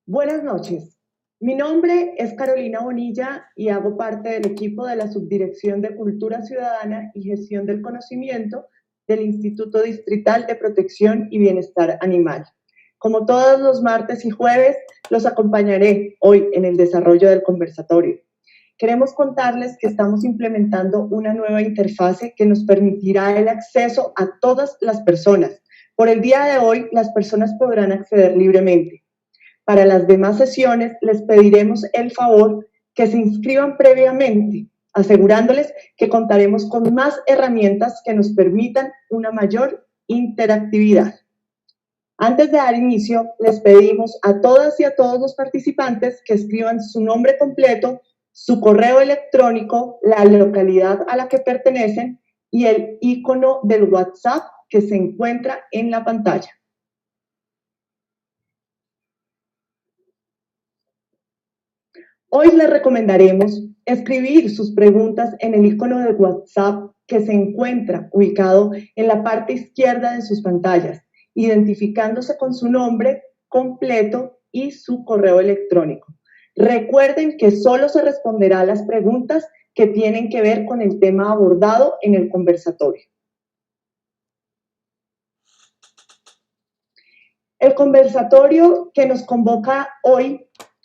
Buenas noches. Mi nombre es Carolina Bonilla y hago parte del equipo de la Subdirección de Cultura Ciudadana y Gestión del Conocimiento del Instituto Distrital de Protección y Bienestar Animal. Como todos los martes y jueves, los acompañaré hoy en el desarrollo del conversatorio. Queremos contarles que estamos implementando una nueva interfase que nos permitirá el acceso a todas las personas. Por el día de hoy, las personas podrán acceder libremente. Para las demás sesiones les pediremos el favor que se inscriban previamente, asegurándoles que contaremos con más herramientas que nos permitan una mayor interactividad. Antes de dar inicio, les pedimos a todas y a todos los participantes que escriban su nombre completo, su correo electrónico, la localidad a la que pertenecen y el icono del WhatsApp que se encuentra en la pantalla. Hoy les recomendaremos escribir sus preguntas en el icono de WhatsApp que se encuentra ubicado en la parte izquierda de sus pantallas, identificándose con su nombre completo y su correo electrónico. Recuerden que solo se responderá a las preguntas que tienen que ver con el tema abordado en el conversatorio. El conversatorio que nos convoca hoy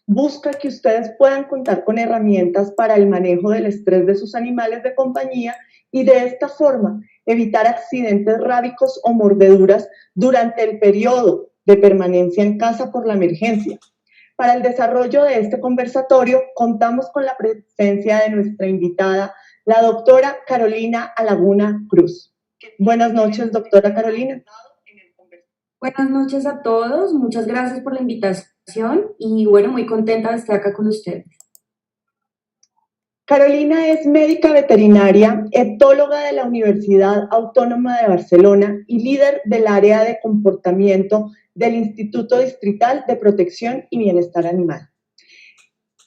busca que ustedes puedan contar con herramientas para el manejo del estrés de sus animales de compañía y de esta forma evitar accidentes rábicos o mordeduras durante el periodo de permanencia en casa por la emergencia. Para el desarrollo de este conversatorio contamos con la presencia de nuestra invitada, la doctora Carolina Alaguna Cruz. Buenas noches, doctora Carolina. Buenas noches a todos, muchas gracias por la invitación y bueno, muy contenta de estar acá con ustedes. Carolina es médica veterinaria, etóloga de la Universidad Autónoma de Barcelona y líder del área de comportamiento del Instituto Distrital de Protección y Bienestar Animal.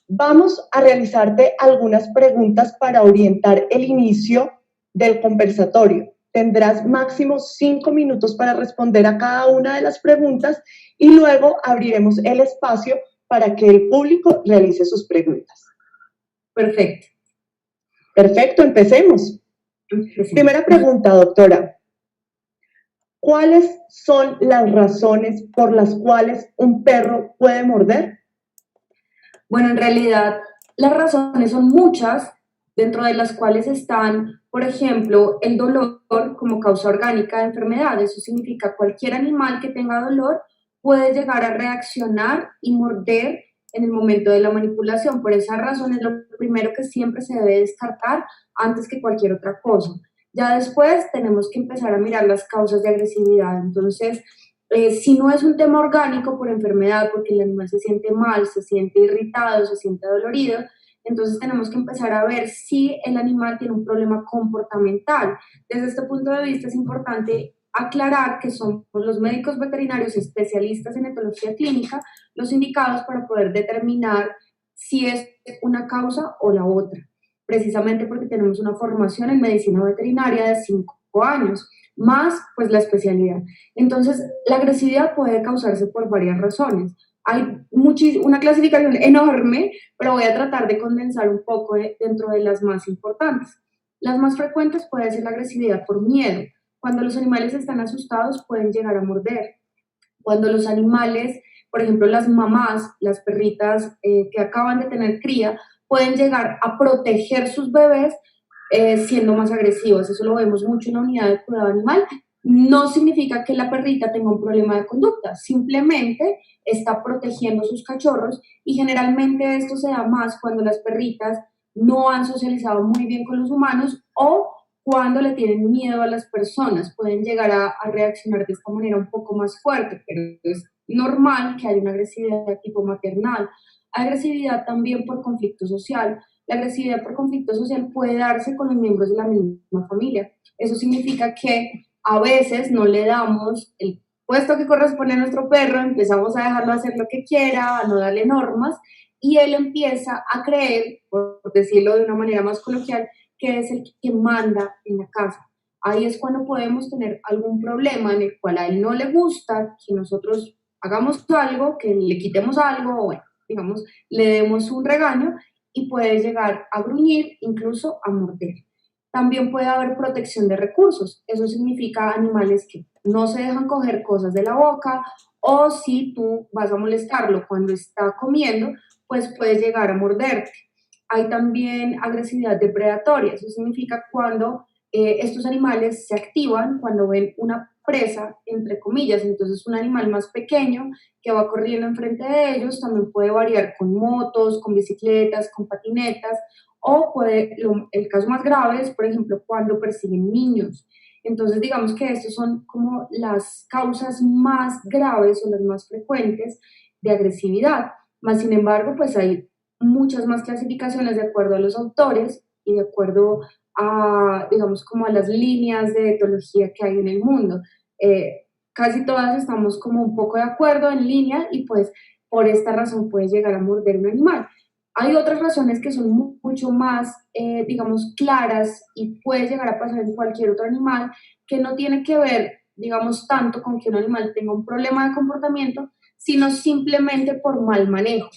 Vamos a realizarte algunas preguntas para orientar el inicio del conversatorio. Tendrás máximo 5 minutos para responder a cada una de las preguntas y luego abriremos el espacio para que el público realice sus preguntas. Perfecto. Perfecto, empecemos. Primera pregunta, doctora. ¿Cuáles son las razones por las cuales un perro puede morder? Bueno, en realidad las razones son muchas, dentro de las cuales están, por ejemplo, el dolor como causa orgánica de enfermedad. Eso significa cualquier animal que tenga dolor puede llegar a reaccionar y morder en el momento de la manipulación. Por esa razón es lo primero que siempre se debe descartar antes que cualquier otra cosa. Ya después tenemos que empezar a mirar las causas de agresividad. Entonces, si no es un tema orgánico por enfermedad, porque el animal se siente mal, se siente irritado, se siente dolorido, entonces tenemos que empezar a ver si el animal tiene un problema comportamental. Desde este punto de vista es importante aclarar que somos los médicos veterinarios especialistas en etología clínica los indicados para poder determinar si es una causa o la otra, precisamente porque tenemos una formación en medicina veterinaria de 5 años, más pues la especialidad. Entonces, la agresividad puede causarse por varias razones. Hay una clasificación enorme, pero voy a tratar de condensar un poco dentro de las más importantes. Las más frecuentes puede ser la agresividad por miedo. Cuando los animales están asustados pueden llegar a morder. Cuando los animales, por ejemplo las mamás, las perritas que acaban de tener cría, pueden llegar a proteger sus bebés siendo más agresivas. Eso lo vemos mucho en la unidad de cuidado animal. No significa que la perrita tenga un problema de conducta, simplemente está protegiendo sus cachorros y generalmente esto se da más cuando las perritas no han socializado muy bien con los humanos o cuando le tienen miedo a las personas. Pueden llegar a reaccionar de esta manera un poco más fuerte, pero es normal que haya una agresividad de tipo maternal. Agresividad también por conflicto social. La agresividad por conflicto social puede darse con los miembros de la misma familia. Eso significa que a veces no le damos el puesto que corresponde a nuestro perro, empezamos a dejarlo hacer lo que quiera, a no darle normas, y él empieza a creer, por decirlo de una manera más coloquial, que es el que manda en la casa. Ahí es cuando podemos tener algún problema en el cual a él no le gusta que nosotros hagamos algo, que le quitemos algo, o bueno, digamos, le demos un regaño y puede llegar a gruñir, incluso a morder. También puede haber protección de recursos. Eso significa animales que no se dejan coger cosas de la boca, o si tú vas a molestarlo cuando está comiendo, pues puedes llegar a morderte. Hay también agresividad depredatoria. Eso significa cuando estos animales se activan cuando ven una presa, entre comillas. Entonces, un animal más pequeño que va corriendo enfrente de ellos también puede variar con motos, con bicicletas, con patinetas, o puede, el caso más grave es, por ejemplo, cuando persiguen niños. Entonces, digamos que estas son como las causas más graves o las más frecuentes de agresividad. Más sin embargo, pues hay muchas más clasificaciones de acuerdo a los autores y de acuerdo a, digamos, como a las líneas de etología que hay en el mundo. Casi todas estamos como un poco de acuerdo en línea y pues por esta razón puedes llegar a morder un animal. Hay otras razones que son mucho más, digamos, claras y puede llegar a pasar en cualquier otro animal que no tiene que ver, digamos, tanto con que un animal tenga un problema de comportamiento, sino simplemente por mal manejo.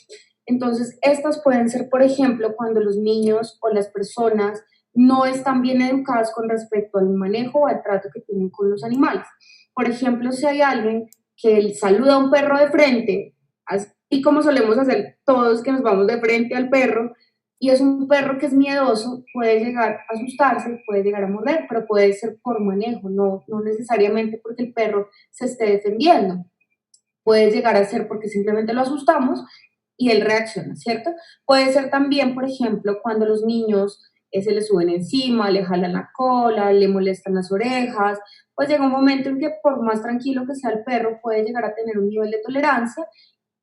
Entonces, estas pueden ser, por ejemplo, cuando los niños o las personas no están bien educadas con respecto al manejo o al trato que tienen con los animales. Por ejemplo, si hay alguien que saluda a un perro de frente, así como solemos hacer todos que nos vamos de frente al perro, y es un perro que es miedoso, puede llegar a asustarse, puede llegar a morder, pero puede ser por manejo, no necesariamente porque el perro se esté defendiendo. Puede llegar a ser porque simplemente lo asustamos y él reacciona, ¿cierto? Puede ser también, por ejemplo, cuando los niños se le suben encima, le jalan la cola, le molestan las orejas, pues llega un momento en que por más tranquilo que sea el perro, puede llegar a tener un nivel de tolerancia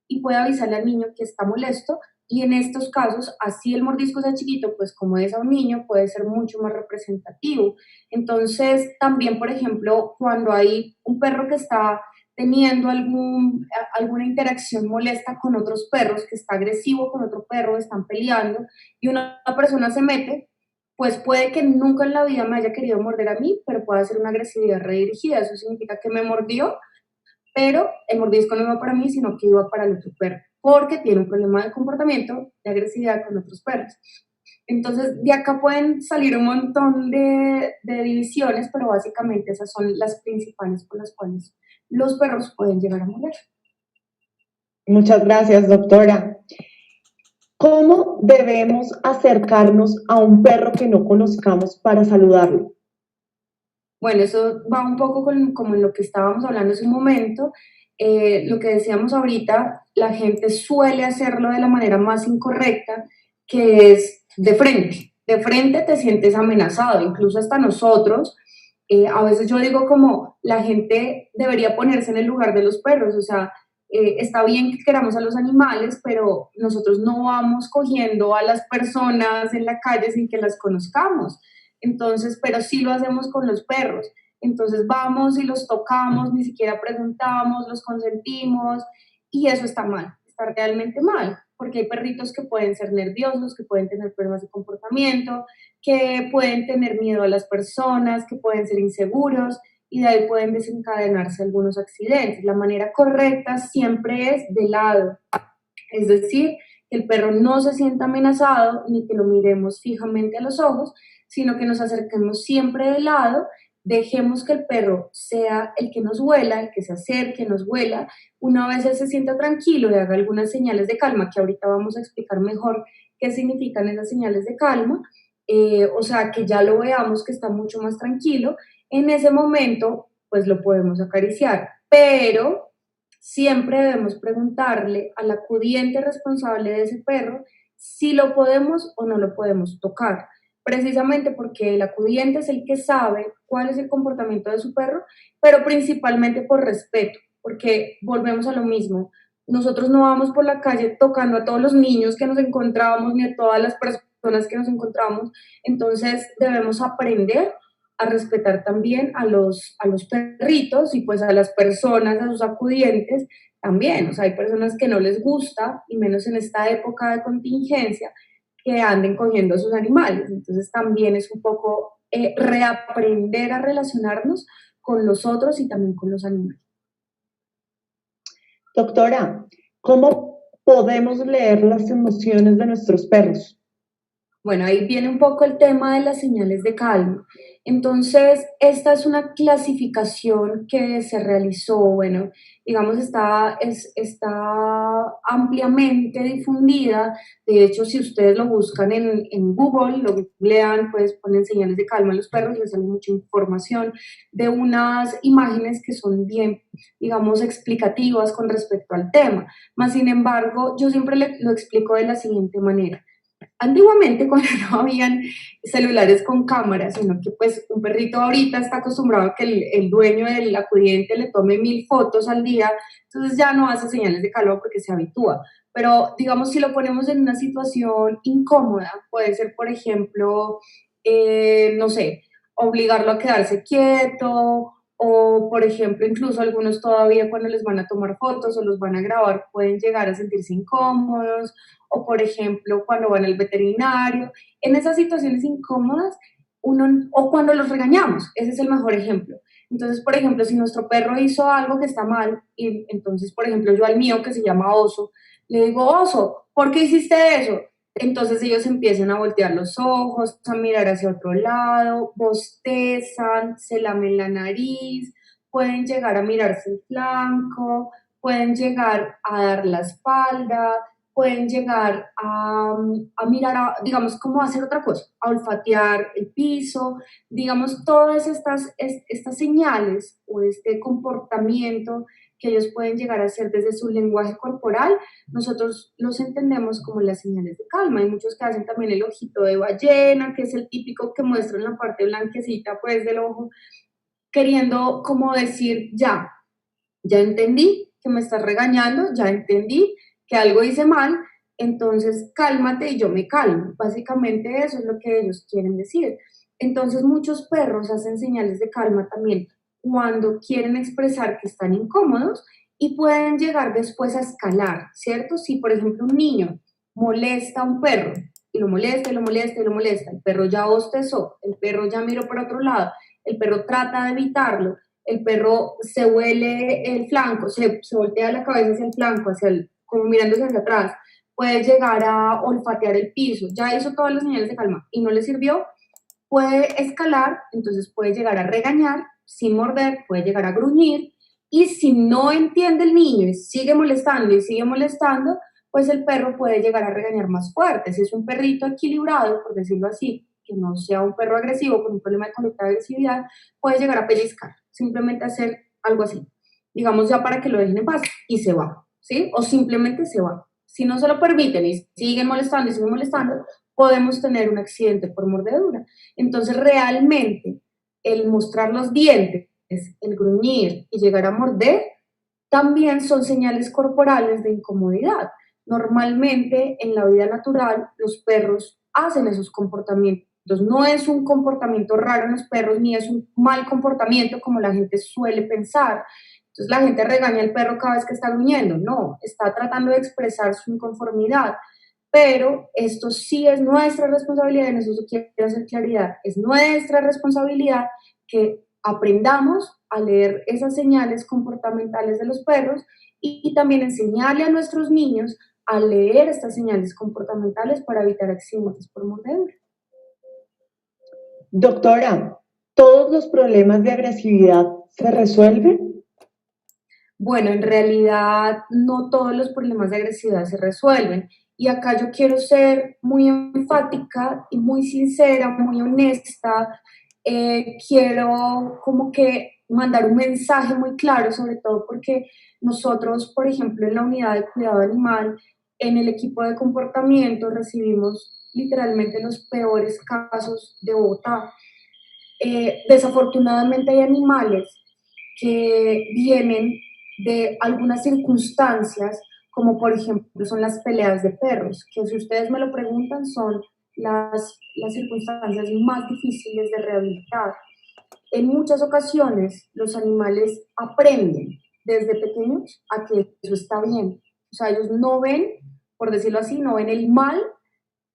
y puede avisarle al niño que está molesto. Y en estos casos, así el mordisco sea chiquito, pues como es a un niño, puede ser mucho más representativo. Entonces, también, por ejemplo, cuando hay un perro que está teniendo alguna interacción molesta con otros perros, que está agresivo con otro perro, están peleando, y una persona se mete, pues puede que nunca en la vida me haya querido morder a mí, pero puede ser una agresividad redirigida. Eso significa que me mordió, pero el mordisco no iba para mí, sino que iba para el otro perro, porque tiene un problema de comportamiento, de agresividad con otros perros. Entonces, de acá pueden salir un montón de divisiones, pero básicamente esas son las principales por las cuales los perros pueden llegar a morder. Muchas gracias, doctora. ¿Cómo debemos acercarnos a un perro que no conozcamos para saludarlo? Bueno, eso va un poco como en lo que estábamos hablando hace un momento. Lo que decíamos ahorita, la gente suele hacerlo de la manera más incorrecta, que es de frente. De frente te sientes amenazado, incluso hasta nosotros. A veces yo digo como la gente debería ponerse en el lugar de los perros, o sea, está bien que queramos a los animales, pero nosotros no vamos cogiendo a las personas en la calle sin que las conozcamos. Entonces, pero sí lo hacemos con los perros. Entonces vamos y los tocamos, ni siquiera preguntamos, los consentimos, y eso está realmente mal, porque hay perritos que pueden ser nerviosos, que pueden tener problemas de comportamiento, que pueden tener miedo a las personas, que pueden ser inseguros, y de ahí pueden desencadenarse algunos accidentes. La manera correcta siempre es de lado, es decir, que el perro no se sienta amenazado ni que lo miremos fijamente a los ojos, sino que nos acerquemos siempre de lado, dejemos que el perro sea el que nos huela, el que se acerque, nos huela. Una vez él se sienta tranquilo y haga algunas señales de calma, que ahorita vamos a explicar mejor qué significan esas señales de calma, o sea, que ya lo veamos que está mucho más tranquilo, en ese momento pues lo podemos acariciar, pero siempre debemos preguntarle al acudiente responsable de ese perro si lo podemos o no lo podemos tocar, precisamente porque el acudiente es el que sabe cuál es el comportamiento de su perro, pero principalmente por respeto, porque volvemos a lo mismo. Nosotros no vamos por la calle tocando a todos los niños que nos encontramos ni a todas las personas que nos encontramos, entonces debemos aprender a respetar también a los perritos y pues a las personas, a sus acudientes también. O sea, hay personas que no les gusta, y menos en esta época de contingencia, que anden cogiendo a sus animales. Entonces también es un poco reaprender a relacionarnos con los otros y también con los animales. Doctora, ¿cómo podemos leer las emociones de nuestros perros? Bueno, ahí viene un poco el tema de las señales de calma. Entonces, esta es una clasificación que se realizó, bueno, digamos, está ampliamente difundida. De hecho, si ustedes lo buscan en Google, lo googlean, pues ponen señales de calma a los perros, les sale mucha información de unas imágenes que son bien, digamos, explicativas con respecto al tema. Más sin embargo, yo siempre lo explico de la siguiente manera. Antiguamente, cuando no habían celulares con cámaras, sino que pues un perrito ahorita está acostumbrado a que el dueño del acudiente le tome 1000 fotos al día, entonces ya no hace señales de calor porque se habitúa. Pero digamos, si lo ponemos en una situación incómoda, puede ser, por ejemplo, no sé, obligarlo a quedarse quieto, o por ejemplo, incluso algunos todavía cuando les van a tomar fotos o los van a grabar pueden llegar a sentirse incómodos, o por ejemplo cuando van al veterinario, en esas situaciones incómodas, o cuando los regañamos, ese es el mejor ejemplo. Entonces, por ejemplo, si nuestro perro hizo algo que está mal, y entonces, por ejemplo, yo al mío que se llama Oso, le digo, Oso, ¿por qué hiciste eso? Entonces ellos empiezan a voltear los ojos, a mirar hacia otro lado, bostezan, se lamen la nariz, pueden llegar a mirarse el flanco, pueden llegar a dar la espalda, pueden llegar a mirar, digamos, como a hacer otra cosa, a olfatear el piso, digamos, todas estas señales o este comportamiento que ellos pueden llegar a hacer desde su lenguaje corporal, nosotros los entendemos como las señales de calma. Hay muchos que hacen también el ojito de ballena, que es el típico que muestra en la parte blanquecita pues del ojo, queriendo como decir, ya entendí que me estás regañando, ya entendí que algo hice mal, entonces cálmate y yo me calmo. Básicamente eso es lo que ellos quieren decir. Entonces muchos perros hacen señales de calma también cuando quieren expresar que están incómodos y pueden llegar después a escalar, ¿cierto? Si por ejemplo un niño molesta a un perro y lo molesta y lo molesta y lo molesta, el perro ya bostezó, el perro ya miró por otro lado, el perro trata de evitarlo, el perro se huele el flanco, se voltea la cabeza hacia el flanco, como mirándose hacia atrás, puede llegar a olfatear el piso, ya hizo todas las señales de calma y no le sirvió, puede escalar, entonces puede llegar a regañar sin morder, puede llegar a gruñir, y si no entiende el niño y sigue molestando, pues el perro puede llegar a regañar más fuerte. Si es un perrito equilibrado, por decirlo así, que no sea un perro agresivo con un problema de conducta de agresividad, puede llegar a pellizcar, simplemente hacer algo así, digamos ya para que lo dejen en paz y se va, ¿sí? O simplemente se va. Si no se lo permiten y siguen molestando, podemos tener un accidente por mordedura. Entonces, realmente, el mostrar los dientes, el gruñir y llegar a morder, también son señales corporales de incomodidad. Normalmente, en la vida natural, los perros hacen esos comportamientos. No es un comportamiento raro en los perros, ni es un mal comportamiento como la gente suele pensar. Entonces, la gente regaña al perro cada vez que está gruñendo. No, está tratando de expresar su inconformidad, pero esto sí es nuestra responsabilidad, en eso quiero hacer claridad, es nuestra responsabilidad que aprendamos a leer esas señales comportamentales de los perros y también enseñarle a nuestros niños a leer estas señales comportamentales para evitar accidentes por mordedura. Doctora, ¿todos los problemas de agresividad se resuelven? Bueno, en realidad no todos los problemas de agresividad se resuelven. Y acá yo quiero ser muy enfática y muy sincera, muy honesta. Quiero como que mandar un mensaje muy claro, sobre todo porque nosotros, por ejemplo, en la unidad de cuidado animal, en el equipo de comportamiento, recibimos literalmente los peores casos de Bogotá. Desafortunadamente hay animales que vienen de algunas circunstancias, como por ejemplo son las peleas de perros, que si ustedes me lo preguntan son las circunstancias más difíciles de rehabilitar. En muchas ocasiones los animales aprenden desde pequeños a que eso está bien. O sea, ellos no ven, por decirlo así, no ven el mal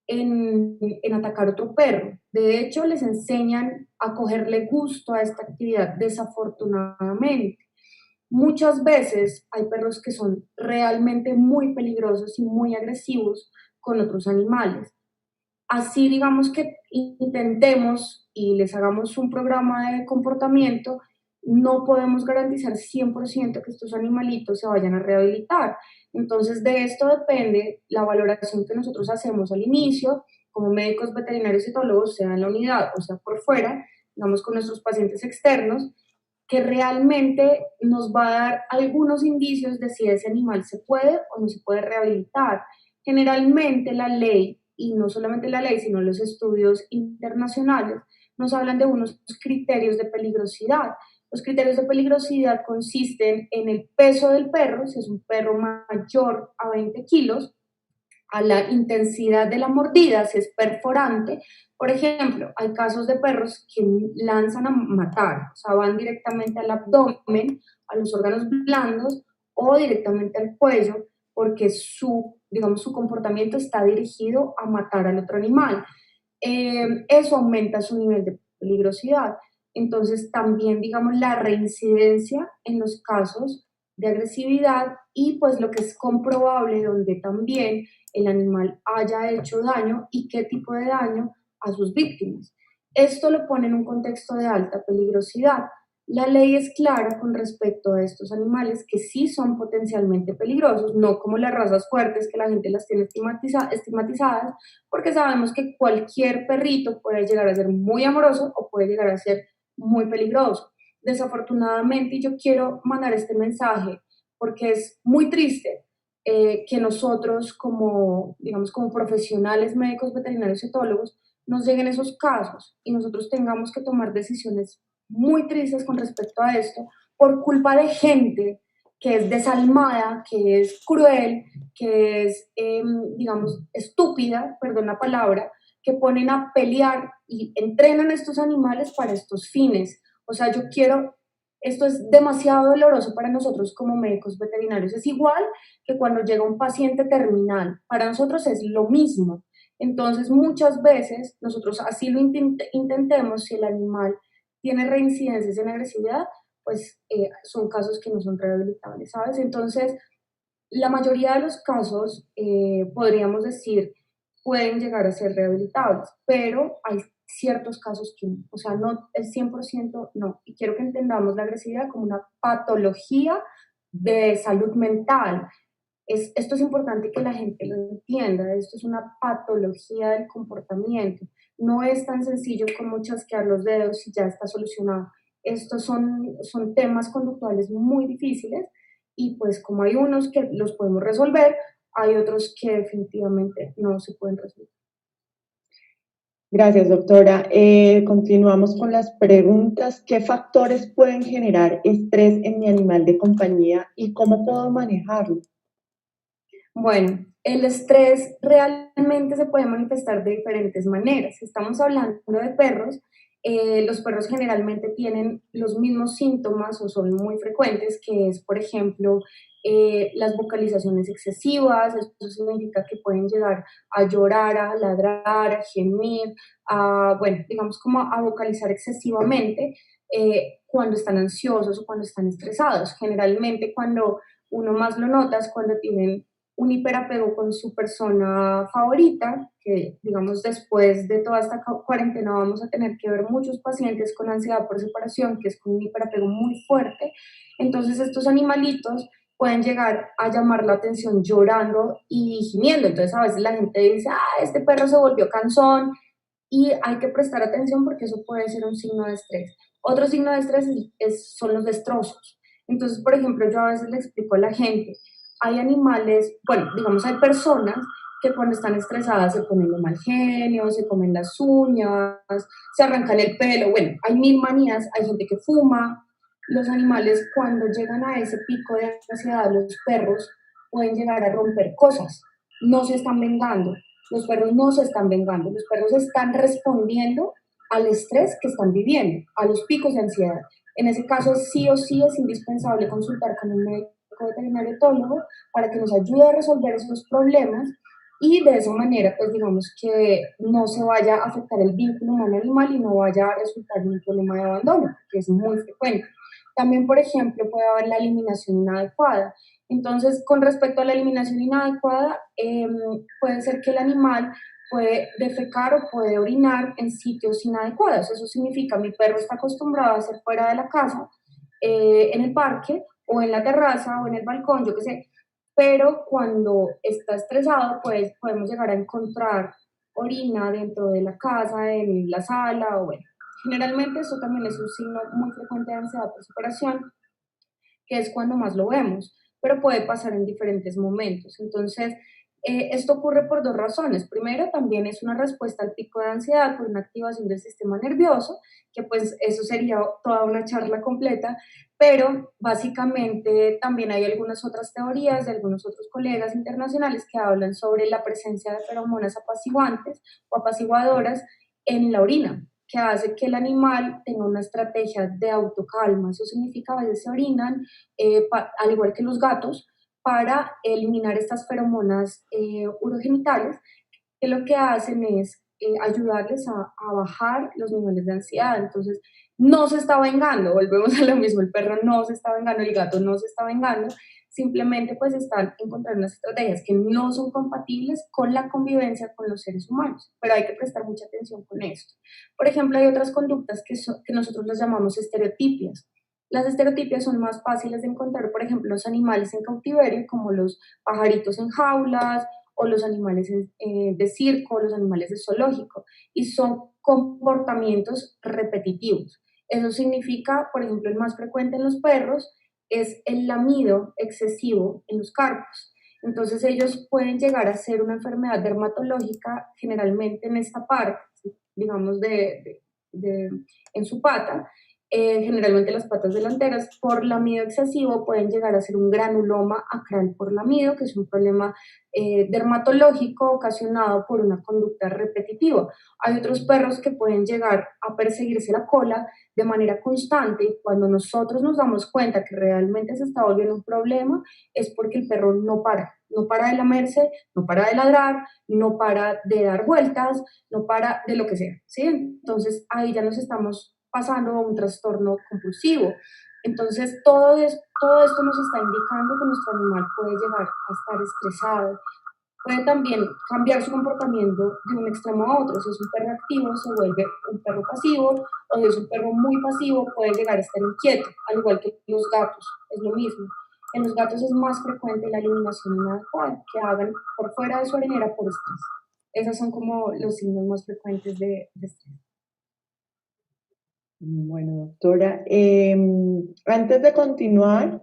en atacar a otro perro. De hecho, les enseñan a cogerle gusto a esta actividad, desafortunadamente. Muchas veces hay perros que son realmente muy peligrosos y muy agresivos con otros animales. Así digamos que intentemos y les hagamos un programa de comportamiento, no podemos garantizar 100% que estos animalitos se vayan a rehabilitar. Entonces, de esto depende la valoración que nosotros hacemos al inicio, como médicos veterinarios y etólogos, sea en la unidad o sea por fuera, digamos con nuestros pacientes externos, que realmente nos va a dar algunos indicios de si ese animal se puede o no se puede rehabilitar. Generalmente la ley, y no solamente la ley, sino los estudios internacionales, nos hablan de unos criterios de peligrosidad. Los criterios de peligrosidad consisten en el peso del perro, si es un perro mayor a 20 kilos, a la intensidad de la mordida, si es perforante. Por ejemplo, hay casos de perros que lanzan a matar, o sea, van directamente al abdomen, a los órganos blandos o directamente al cuello, porque digamos, su comportamiento está dirigido a matar al otro animal. Eso aumenta su nivel de peligrosidad. Entonces, también, digamos, la reincidencia en los casos de agresividad y pues lo que es comprobable donde también el animal haya hecho daño y qué tipo de daño a sus víctimas. Esto lo pone en un contexto de alta peligrosidad. La ley es clara con respecto a estos animales que sí son potencialmente peligrosos, no como las razas fuertes que la gente las tiene estigmatizadas, porque sabemos que cualquier perrito puede llegar a ser muy amoroso o puede llegar a ser muy peligroso. Desafortunadamente, y yo quiero mandar este mensaje porque es muy triste que nosotros como, digamos, como profesionales médicos veterinarios etólogos nos lleguen esos casos y nosotros tengamos que tomar decisiones muy tristes con respecto a esto por culpa de gente que es desalmada, que es cruel, que es, digamos, estúpida, perdón la palabra, que ponen a pelear y entrenan a estos animales para estos fines. O sea, esto es demasiado doloroso para nosotros como médicos veterinarios. Es igual que cuando llega un paciente terminal. Para nosotros es lo mismo. Entonces, muchas veces nosotros así lo intentemos, si el animal tiene reincidencias en agresividad, pues son casos que no son rehabilitables, ¿sabes? Entonces, la mayoría de los casos, podríamos decir, pueden llegar a ser rehabilitables, pero hay ciertos casos que no, o sea, no el 100% no. Y quiero que entendamos la agresividad como una patología de salud mental. Esto es importante que la gente lo entienda, esto es una patología del comportamiento. No es tan sencillo como chasquear los dedos y ya está solucionado. Estos son temas conductuales muy difíciles y pues como hay unos que los podemos resolver, hay otros que definitivamente no se pueden resolver. Gracias, doctora. Continuamos con las preguntas. ¿Qué factores pueden generar estrés en mi animal de compañía y cómo puedo manejarlo? Bueno, el estrés realmente se puede manifestar de diferentes maneras. Si estamos hablando de perros, los perros generalmente tienen los mismos síntomas o son muy frecuentes, que es, por ejemplo, las vocalizaciones excesivas. Eso significa que pueden llegar a llorar, a ladrar, a gemir, bueno, digamos como a vocalizar excesivamente cuando están ansiosos o cuando están estresados. Generalmente cuando uno más lo nota es cuando tienen un hiperapego con su persona favorita, que digamos después de toda esta cuarentena vamos a tener que ver muchos pacientes con ansiedad por separación, que es con un hiperapego muy fuerte. Entonces estos animalitos pueden llegar a llamar la atención llorando y gimiendo. Entonces a veces la gente dice, este perro se volvió cansón y hay que prestar atención porque eso puede ser un signo de estrés. Otro signo de estrés son los destrozos. Entonces, por ejemplo, yo a veces le explico a la gente, hay animales, bueno, digamos, hay personas que cuando están estresadas se ponen de mal genio, se comen las uñas, se arrancan el pelo, bueno, hay mil manías, hay gente que fuma. Los animales cuando llegan a ese pico de ansiedad, los perros pueden llegar a romper cosas, no se están vengando, los perros no se están vengando, los perros están respondiendo al estrés que están viviendo, a los picos de ansiedad. En ese caso, sí o sí es indispensable consultar con un médico veterinario etólogo para que nos ayude a resolver esos problemas y de esa manera, pues digamos que no se vaya a afectar el vínculo humano-animal y no vaya a resultar en un problema de abandono, que es muy frecuente. También, por ejemplo, puede haber la eliminación inadecuada. Entonces, con respecto a la eliminación inadecuada, puede ser que el animal puede defecar o puede orinar en sitios inadecuados. Eso significa, mi perro está acostumbrado a hacer fuera de la casa, en el parque o en la terraza o en el balcón, yo qué sé, pero cuando está estresado, pues podemos llegar a encontrar orina dentro de la casa, en la sala o bueno. Generalmente eso también es un signo muy frecuente de ansiedad por separación, que es cuando más lo vemos, pero puede pasar en diferentes momentos. Entonces, esto ocurre por dos razones. Primero, también es una respuesta al pico de ansiedad por una activación del sistema nervioso, que pues eso sería toda una charla completa, pero básicamente también hay algunas otras teorías de algunos otros colegas internacionales que hablan sobre la presencia de feromonas apaciguantes o apaciguadoras en la orina, que hace que el animal tenga una estrategia de autocalma. Eso significa a veces se orinan, al igual que los gatos, para eliminar estas feromonas urogenitales, que lo que hacen es ayudarles a bajar los niveles de ansiedad. Entonces, no se está vengando, volvemos a lo mismo, el perro no se está vengando, el gato no se está vengando, simplemente pues están encontrando unas estrategias que no son compatibles con la convivencia con los seres humanos, pero hay que prestar mucha atención con esto. Por ejemplo, hay otras conductas que nosotros las llamamos estereotipias. Las estereotipias son más fáciles de encontrar, por ejemplo, los animales en cautiverio, como los pajaritos en jaulas o los animales de circo, los animales de zoológico, y son comportamientos repetitivos. Eso significa, por ejemplo, el más frecuente en los perros es el lamido excesivo en los carpos. Entonces ellos pueden llegar a ser una enfermedad dermatológica generalmente en esta parte, digamos, de, en su pata, generalmente las patas delanteras, por lamido excesivo pueden llegar a ser un granuloma acral por lamido, que es un problema dermatológico ocasionado por una conducta repetitiva. Hay otros perros que pueden llegar a perseguirse la cola de manera constante y cuando nosotros nos damos cuenta que realmente se está volviendo un problema es porque el perro no para de lamerse, no para de ladrar, no para de dar vueltas, no para de lo que sea, ¿sí? Entonces ahí ya nos estamos pasando a un trastorno compulsivo. Entonces, todo esto nos está indicando que nuestro animal puede llegar a estar estresado, puede también cambiar su comportamiento de un extremo a otro. Si es un perro activo, se vuelve un perro pasivo, o si es un perro muy pasivo, puede llegar a estar inquieto, al igual que los gatos, es lo mismo. En los gatos es más frecuente la eliminación inadecuada, que hagan por fuera de su arenera por estrés. Esos son como los signos más frecuentes de estrés. Bueno, doctora, antes de continuar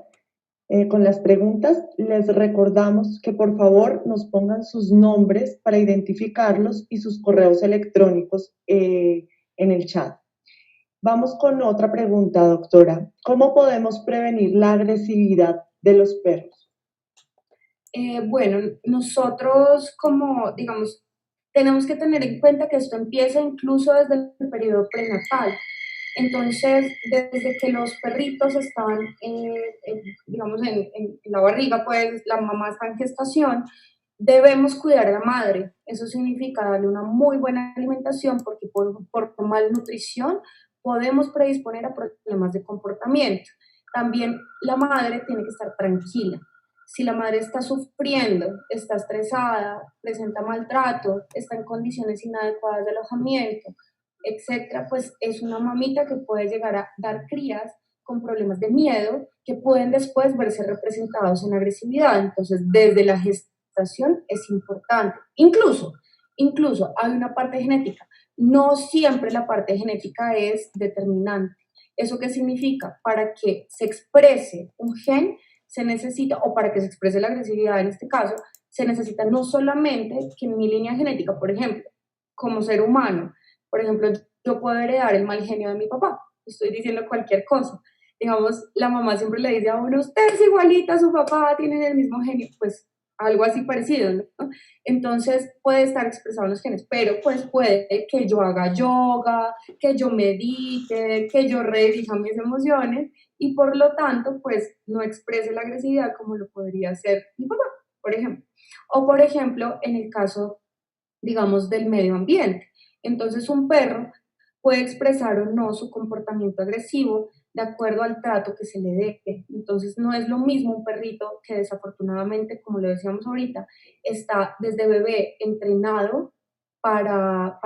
con las preguntas, les recordamos que por favor nos pongan sus nombres para identificarlos y sus correos electrónicos en el chat. Vamos con otra pregunta, doctora. ¿Cómo podemos prevenir la agresividad de los perros? Bueno, nosotros como, digamos, tenemos que tener en cuenta que esto empieza incluso desde el periodo prenatal. Entonces, desde que los perritos están, digamos, en la barriga, pues la mamá está en gestación, debemos cuidar a la madre. Eso significa darle una muy buena alimentación porque por malnutrición podemos predisponer a problemas de comportamiento. También la madre tiene que estar tranquila. Si la madre está sufriendo, está estresada, presenta maltrato, está en condiciones inadecuadas de alojamiento, etcétera, pues es una mamita que puede llegar a dar crías con problemas de miedo que pueden después verse representados en agresividad. Entonces, desde la gestación es importante. Incluso hay una parte genética. No siempre la parte genética es determinante. ¿Eso qué significa? Para que se exprese un gen, se necesita, o para que se exprese la agresividad en este caso, se necesita no solamente que en mi línea genética, por ejemplo, como ser humano, por ejemplo, yo puedo heredar el mal genio de mi papá, estoy diciendo cualquier cosa. Digamos, la mamá siempre le dice a uno, usted es igualita a su papá, tienen el mismo genio, pues algo así parecido, ¿no? Entonces puede estar expresado en los genes, pero pues puede que yo haga yoga, que yo medite, que yo redirija mis emociones y por lo tanto pues no exprese la agresividad como lo podría hacer mi papá, por ejemplo. O por ejemplo, en el caso, digamos, del medio ambiente. Entonces un perro puede expresar o no su comportamiento agresivo de acuerdo al trato que se le dé. Entonces no es lo mismo un perrito que desafortunadamente, como lo decíamos ahorita, está desde bebé entrenado para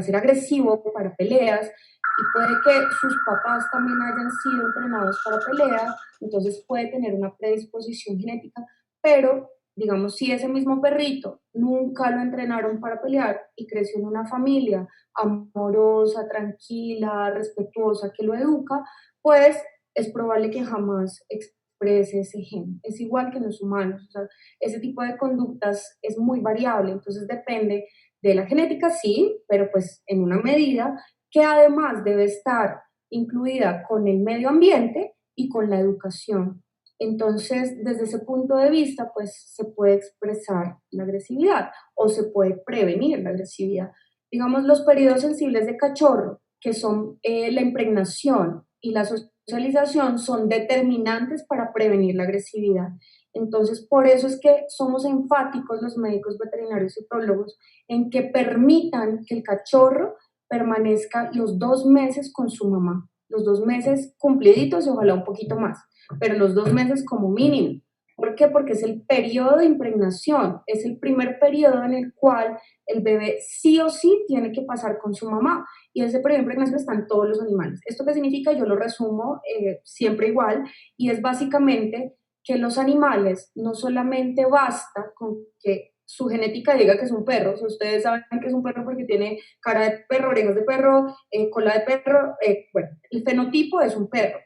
ser agresivo, para peleas, y puede que sus papás también hayan sido entrenados para peleas, entonces puede tener una predisposición genética, pero digamos, si ese mismo perrito nunca lo entrenaron para pelear y creció en una familia amorosa, tranquila, respetuosa, que lo educa, pues es probable que jamás exprese ese gen. Es igual que en los humanos, o sea, ese tipo de conductas es muy variable, entonces depende de la genética, sí, pero pues en una medida que además debe estar incluida con el medio ambiente y con la educación. Entonces, desde ese punto de vista, pues se puede expresar la agresividad o se puede prevenir la agresividad. Digamos, los periodos sensibles de cachorro, que son la impregnación y la socialización, son determinantes para prevenir la agresividad. Entonces, por eso es que somos enfáticos los médicos veterinarios y etólogos en que permitan que el cachorro permanezca los 2 meses con su mamá, los 2 meses cumpliditos y ojalá un poquito más, pero los 2 meses como mínimo. ¿Por qué? Porque es el periodo de impregnación, es el primer periodo en el cual el bebé sí o sí tiene que pasar con su mamá. Y ese periodo de impregnación están todos los animales. ¿Esto qué significa? Yo lo resumo siempre igual, y es básicamente que los animales no solamente basta con que su genética diga que es un perro, o sea, ustedes saben que es un perro porque tiene cara de perro, orejas de perro, cola de perro, bueno, el fenotipo es un perro,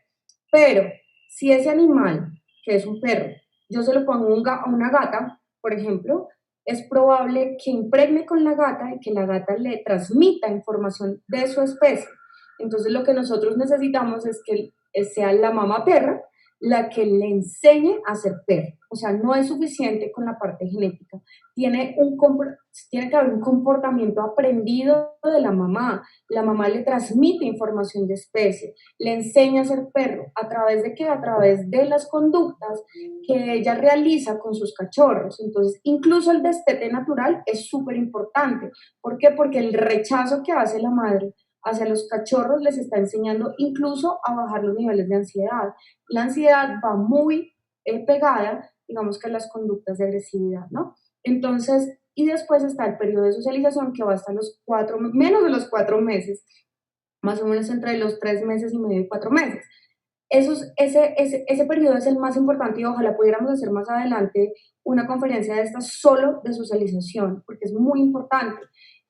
pero si ese animal, que es un perro, yo se lo pongo a una gata, por ejemplo, es probable que impregne con la gata y que la gata le transmita información de su especie. Entonces lo que nosotros necesitamos es que sea la mamá perra la que le enseñe a ser perro. O sea, no es suficiente con la parte genética. Tiene, un, tiene que haber un comportamiento aprendido de la mamá. La mamá le transmite información de especie, le enseña a ser perro. ¿A través de qué? A través de las conductas que ella realiza con sus cachorros. Entonces, incluso el destete natural es súper importante. ¿Por qué? Porque el rechazo que hace la madre hacia los cachorros les está enseñando incluso a bajar los niveles de ansiedad. La ansiedad va muy pegada, digamos que a las conductas de agresividad, ¿no? Entonces, y después está el periodo de socialización que va hasta los 4, menos de los 4 meses, más o menos entre los 3 meses y medio y 4 meses. Ese periodo es el más importante y ojalá pudiéramos hacer más adelante una conferencia de estas solo de socialización, porque es muy importante.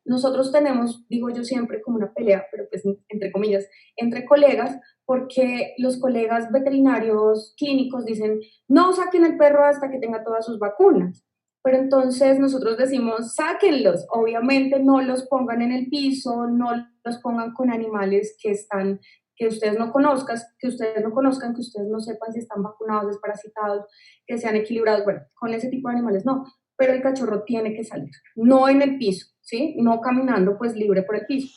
Nosotros tenemos, digo yo siempre, como una pelea, pero pues entre comillas, entre colegas, porque los colegas veterinarios clínicos dicen, no saquen el perro hasta que tenga todas sus vacunas. Pero entonces nosotros decimos, sáquenlos, obviamente no los pongan en el piso, no los pongan con animales que ustedes no conozcan, que ustedes no conozcan, que ustedes no sepan si están vacunados, desparasitados, que sean equilibrados, bueno, con ese tipo de animales no, pero el cachorro tiene que salir, no en el piso, ¿sí? No caminando pues libre por el piso.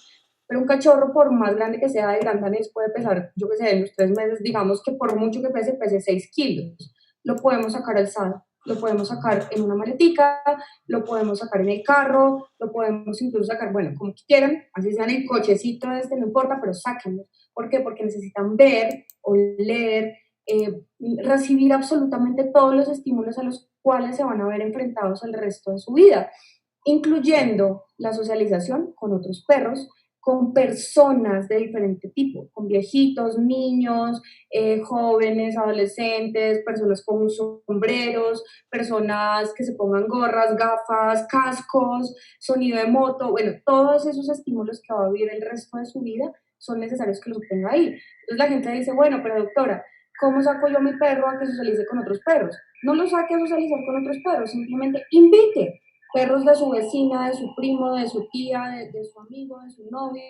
Pero un cachorro, por más grande que sea, de gran danés, puede pesar, yo qué sé, en los 3 meses, digamos que por mucho que pese 6 kilos, lo podemos sacar alzado, lo podemos sacar en una maletica, lo podemos sacar en el carro, lo podemos incluso sacar, bueno, como quieran, así sea en el cochecito no importa, pero sáquenlo. ¿Por qué? Porque necesitan ver, oler, recibir absolutamente todos los estímulos a los cuales se van a ver enfrentados el resto de su vida, incluyendo la socialización con otros perros, con personas de diferente tipo, con viejitos, niños, jóvenes, adolescentes, personas con sombreros, personas que se pongan gorras, gafas, cascos, sonido de moto, bueno, todos esos estímulos que va a vivir el resto de su vida son necesarios que los tenga ahí. Entonces la gente dice, bueno, pero doctora, ¿cómo saco yo a mi perro a que socialice con otros perros? No lo saque a socializar con otros perros, simplemente invite perros de su vecina, de su primo, de su tía, de su amigo, de su novio,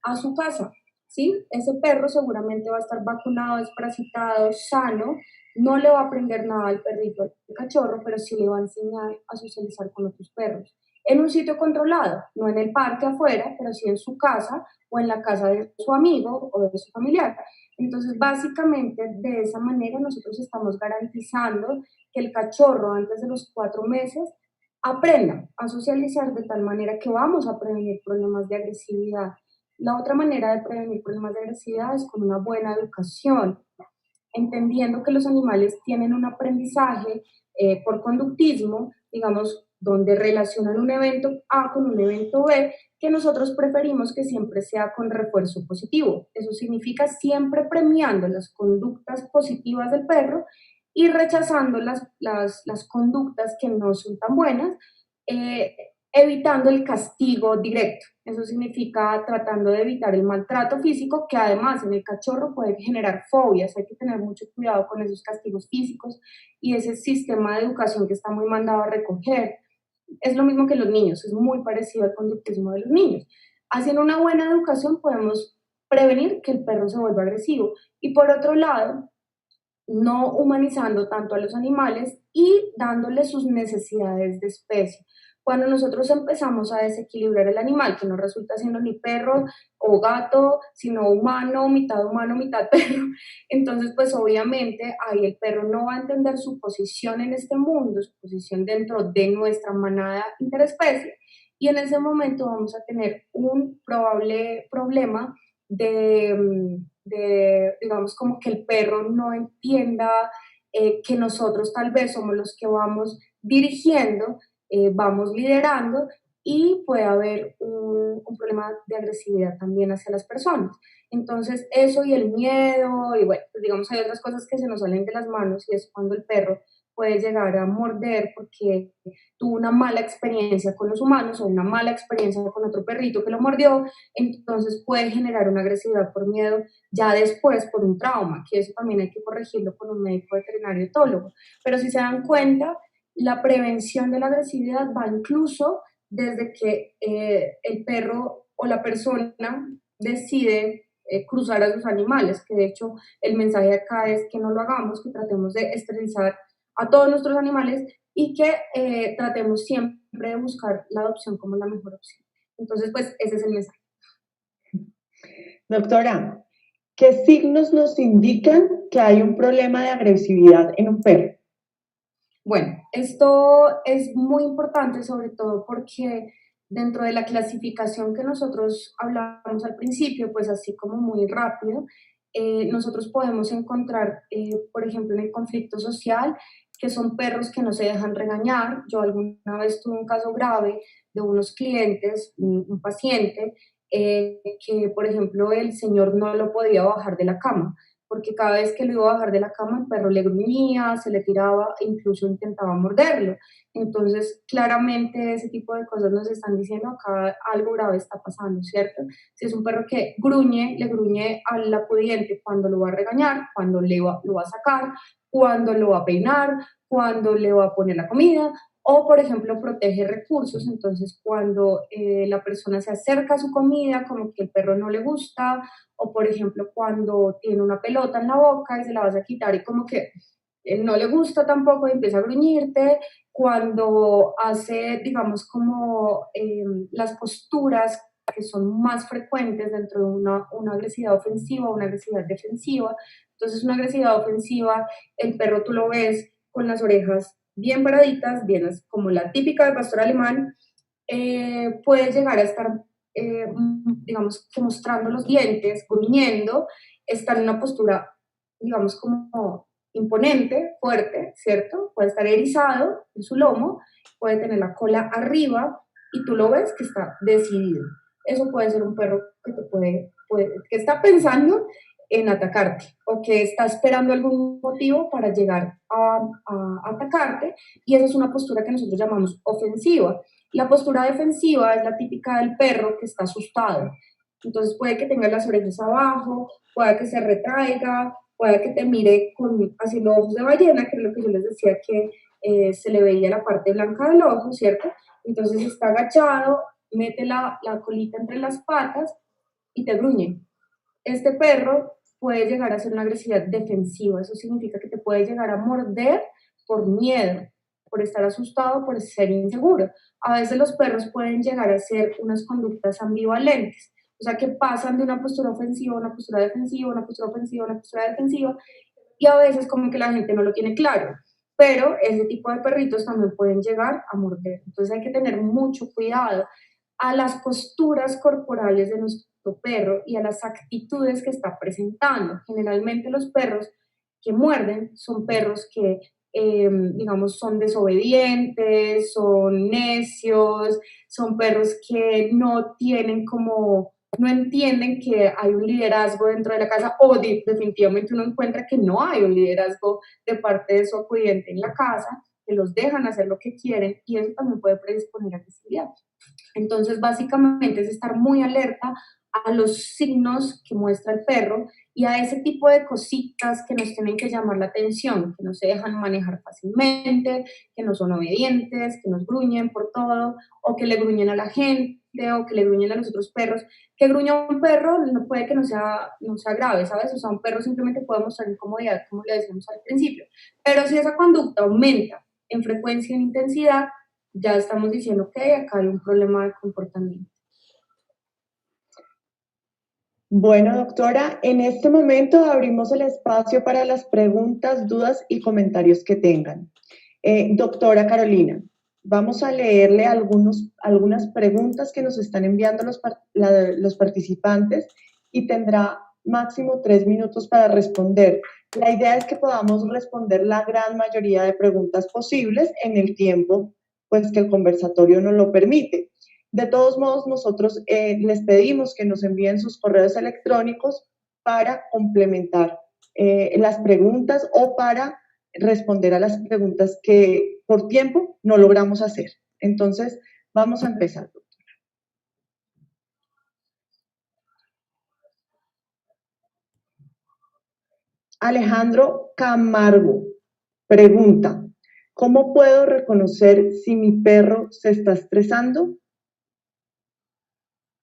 a su casa, ¿sí? Ese perro seguramente va a estar vacunado, desparasitado, sano, no le va a aprender nada al perrito, al cachorro, pero sí le va a enseñar a socializar con otros perros. En un sitio controlado, no en el parque afuera, pero sí en su casa o en la casa de su amigo o de su familiar. Entonces, básicamente, de esa manera nosotros estamos garantizando que el cachorro antes de los 4 meses aprenda a socializar de tal manera que vamos a prevenir problemas de agresividad. La otra manera de prevenir problemas de agresividad es con una buena educación, entendiendo que los animales tienen un aprendizaje por conductismo, digamos, donde relacionan un evento A con un evento B, que nosotros preferimos que siempre sea con refuerzo positivo. Eso significa siempre premiando las conductas positivas del perro y rechazando las conductas que no son tan buenas, eh, evitando el castigo directo. Eso significa tratando de evitar el maltrato físico, que además en el cachorro puede generar fobias. Hay que tener mucho cuidado con esos castigos físicos y ese sistema de educación que está muy mandado a recoger. Es lo mismo que los niños, es muy parecido al conductismo de los niños. Haciendo una buena educación podemos prevenir que el perro se vuelva agresivo. Y por otro lado, no humanizando tanto a los animales y dándoles sus necesidades de especie. Cuando nosotros empezamos a desequilibrar el animal, que no resulta siendo ni perro o gato, sino humano, mitad perro, entonces pues obviamente ahí el perro no va a entender su posición en este mundo, su posición dentro de nuestra manada interespecie, y en ese momento vamos a tener un probable problema digamos, como que el perro no entienda que nosotros tal vez somos los que vamos dirigiendo, vamos liderando y puede haber un problema de agresividad también hacia las personas. Entonces, eso y el miedo, y bueno, pues digamos, hay otras cosas que se nos salen de las manos y es cuando el perro puede llegar a morder porque tuvo una mala experiencia con los humanos o una mala experiencia con otro perrito que lo mordió, entonces puede generar una agresividad por miedo ya después por un trauma, que eso también hay que corregirlo con un médico veterinario etólogo. Pero si se dan cuenta, la prevención de la agresividad va incluso desde que el perro o la persona decide cruzar a sus animales, que de hecho el mensaje acá es que no lo hagamos, que tratemos de esterilizar a todos nuestros animales y que tratemos siempre de buscar la adopción como la mejor opción. Entonces, pues ese es el mensaje. Doctora, ¿qué signos nos indican que hay un problema de agresividad en un perro? Bueno, esto es muy importante sobre todo porque dentro de la clasificación que nosotros hablamos al principio, pues así como muy rápido, nosotros podemos encontrar, por ejemplo, en el conflicto social, que son perros que no se dejan regañar. Yo alguna vez tuve un caso grave de unos clientes, un paciente, que, por ejemplo, el señor no lo podía bajar de la cama porque cada vez que lo iba a bajar de la cama, el perro le gruñía, se le tiraba e incluso intentaba morderlo. Entonces, claramente ese tipo de cosas nos están diciendo acá algo grave está pasando, ¿cierto? Si es un perro que gruñe, le gruñe al acudiente cuando lo va a regañar, cuando lo va a sacar, cuando lo va a peinar, cuando le va a poner la comida, o, por ejemplo, protege recursos. Entonces, cuando la persona se acerca a su comida, como que el perro no le gusta, o por ejemplo cuando tiene una pelota en la boca y se la vas a quitar y como que no le gusta tampoco y empieza a gruñirte, cuando hace, digamos, como las posturas que son más frecuentes dentro de una agresividad ofensiva o una agresividad defensiva. Entonces, una agresividad ofensiva, el perro tú lo ves con las orejas bien paraditas, bien como la típica del pastor alemán, puede llegar a estar digamos, que mostrando los dientes, gruñendo, está en una postura, digamos, como imponente, fuerte, ¿cierto? Puede estar erizado en su lomo, puede tener la cola arriba y tú lo ves que está decidido. Eso puede ser un perro que te que está pensando en atacarte o que está esperando algún motivo para llegar a atacarte, y esa es una postura que nosotros llamamos ofensiva. La postura defensiva es la típica del perro que está asustado. Entonces puede que tenga las orejas abajo, puede que se retraiga, puede que te mire haciendo ojos de ballena, que es lo que yo les decía que se le veía la parte blanca del ojo, ¿cierto? Entonces está agachado, mete la colita entre las patas y te gruñe. Este perro puede llegar a ser una agresividad defensiva. Eso significa que te puede llegar a morder por miedo, por estar asustado, por ser inseguro. A veces los perros pueden llegar a ser unas conductas ambivalentes, o sea, que pasan de una postura ofensiva a una postura defensiva, una postura ofensiva a una postura defensiva, y a veces como que la gente no lo tiene claro. Pero ese tipo de perritos también pueden llegar a morder. Entonces hay que tener mucho cuidado a las posturas corporales de perro y a las actitudes que está presentando. Generalmente los perros que muerden son perros que, digamos, son desobedientes, son necios, son perros que no tienen como, no entienden que hay un liderazgo dentro de la casa o definitivamente uno encuentra que no hay un liderazgo de parte de su acudiente en la casa, que los dejan hacer lo que quieren y eso también puede predisponer a agresividad. Entonces, básicamente es estar muy alerta a los signos que muestra el perro y a ese tipo de cositas que nos tienen que llamar la atención, que no se dejan manejar fácilmente, que no son obedientes, que nos gruñen por todo, o que le gruñen a la gente, o que le gruñen a los otros perros. Que gruña un perro no puede que no sea grave, ¿sabes? O sea, un perro simplemente puede mostrar incomodidad, como le decíamos al principio. Pero si esa conducta aumenta en frecuencia y en intensidad, ya estamos diciendo que acá hay un problema de comportamiento. Bueno, doctora, en este momento abrimos el espacio para las preguntas, dudas y comentarios que tengan. Doctora Carolina, vamos a leerle algunas preguntas que nos están enviando los participantes y tendrá máximo 3 minutos para responder. La idea es que podamos responder la gran mayoría de preguntas posibles en el tiempo pues, que el conversatorio nos lo permite. De todos modos, nosotros les pedimos que nos envíen sus correos electrónicos para complementar las preguntas o para responder a las preguntas que por tiempo no logramos hacer. Entonces, vamos a empezar, doctora. Alejandro Camargo pregunta, ¿cómo puedo reconocer si mi perro se está estresando?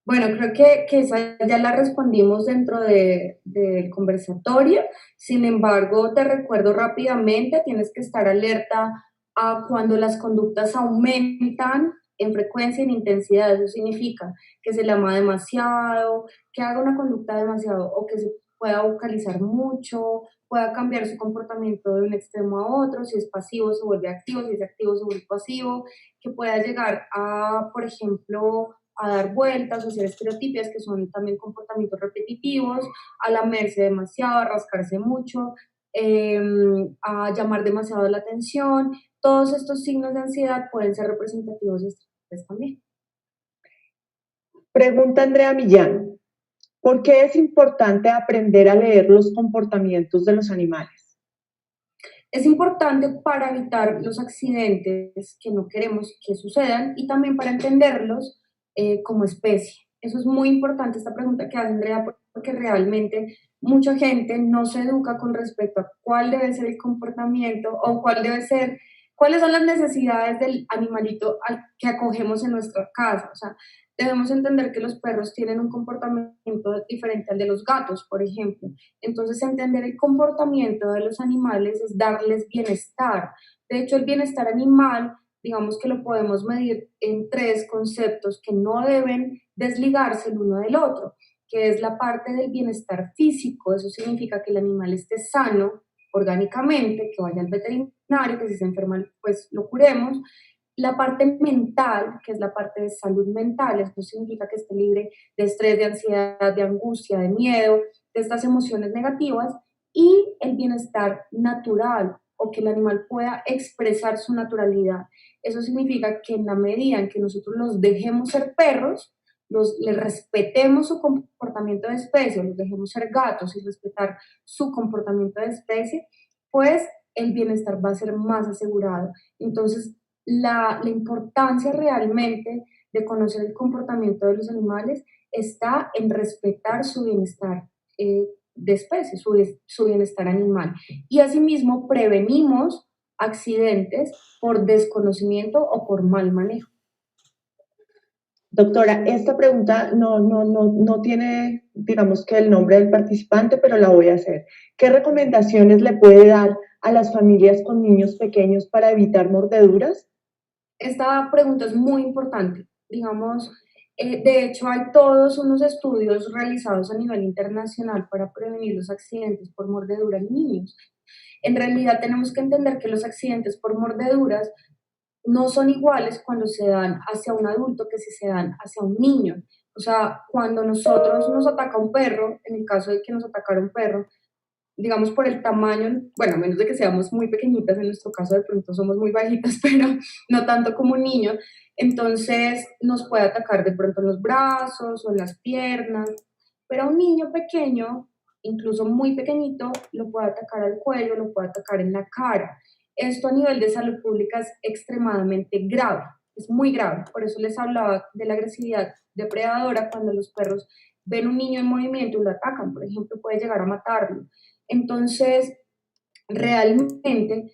Bueno, creo que esa ya la respondimos dentro del conversatorio. Sin embargo, te recuerdo rápidamente, tienes que estar alerta a cuando las conductas aumentan en frecuencia y en intensidad. Eso significa que se lama demasiado, que haga una conducta demasiado o que se pueda vocalizar mucho, pueda cambiar su comportamiento de un extremo a otro, si es pasivo se vuelve activo, si es activo se vuelve pasivo, que pueda llegar a, por ejemplo, a dar vueltas, a hacer estereotipias, que son también comportamientos repetitivos, a lamerse demasiado, a rascarse mucho, a llamar demasiado la atención. Todos estos signos de ansiedad pueden ser representativos de estrés también. Pregunta Andrea Millán, ¿por qué es importante aprender a leer los comportamientos de los animales? Es importante para evitar los accidentes que no queremos que sucedan y también para entenderlos como especie. Eso es muy importante, esta pregunta que hace Andrea, porque realmente mucha gente no se educa con respecto a cuál debe ser el comportamiento o cuáles son las necesidades del animalito al que acogemos en nuestra casa. O sea, debemos entender que los perros tienen un comportamiento diferente al de los gatos, por ejemplo. Entonces, entender el comportamiento de los animales es darles bienestar. De hecho, el bienestar animal, digamos que lo podemos medir en 3 conceptos que no deben desligarse el uno del otro, que es la parte del bienestar físico. Eso significa que el animal esté sano orgánicamente, que vaya al veterinario, que si se enferma, pues lo curemos. La parte mental, que es la parte de salud mental, esto significa que esté libre de estrés, de ansiedad, de angustia, de miedo, de estas emociones negativas, y el bienestar natural, o que el animal pueda expresar su naturalidad. Eso significa que en la medida en que nosotros los dejemos ser perros, les respetemos su comportamiento de especie, los dejemos ser gatos y respetar su comportamiento de especie, pues el bienestar va a ser más asegurado. Entonces, la importancia realmente de conocer el comportamiento de los animales está en respetar su bienestar de especie, su bienestar animal. Y asimismo prevenimos accidentes por desconocimiento o por mal manejo. Doctora, esta pregunta no tiene, digamos que el nombre del participante, pero la voy a hacer. ¿Qué recomendaciones le puede dar a las familias con niños pequeños para evitar mordeduras? Esta pregunta es muy importante. Digamos, de hecho, hay todos unos estudios realizados a nivel internacional para prevenir los accidentes por mordedura en niños. En realidad, tenemos que entender que los accidentes por mordeduras no son iguales cuando se dan hacia un adulto que si se dan hacia un niño, O sea, cuando nosotros nos ataca un perro, en el caso de que nos atacara un perro, digamos por el tamaño, bueno, a menos de que seamos muy pequeñitas, en nuestro caso de pronto somos muy bajitas, pero no tanto como un niño, entonces nos puede atacar de pronto en los brazos o en las piernas, pero a un niño pequeño, incluso muy pequeñito, lo puede atacar al cuello, lo puede atacar en la cara. Esto a nivel de salud pública es extremadamente grave, es muy grave, por eso les hablaba de la agresividad depredadora cuando los perros ven un niño en movimiento y lo atacan, por ejemplo, puede llegar a matarlo. Entonces, realmente,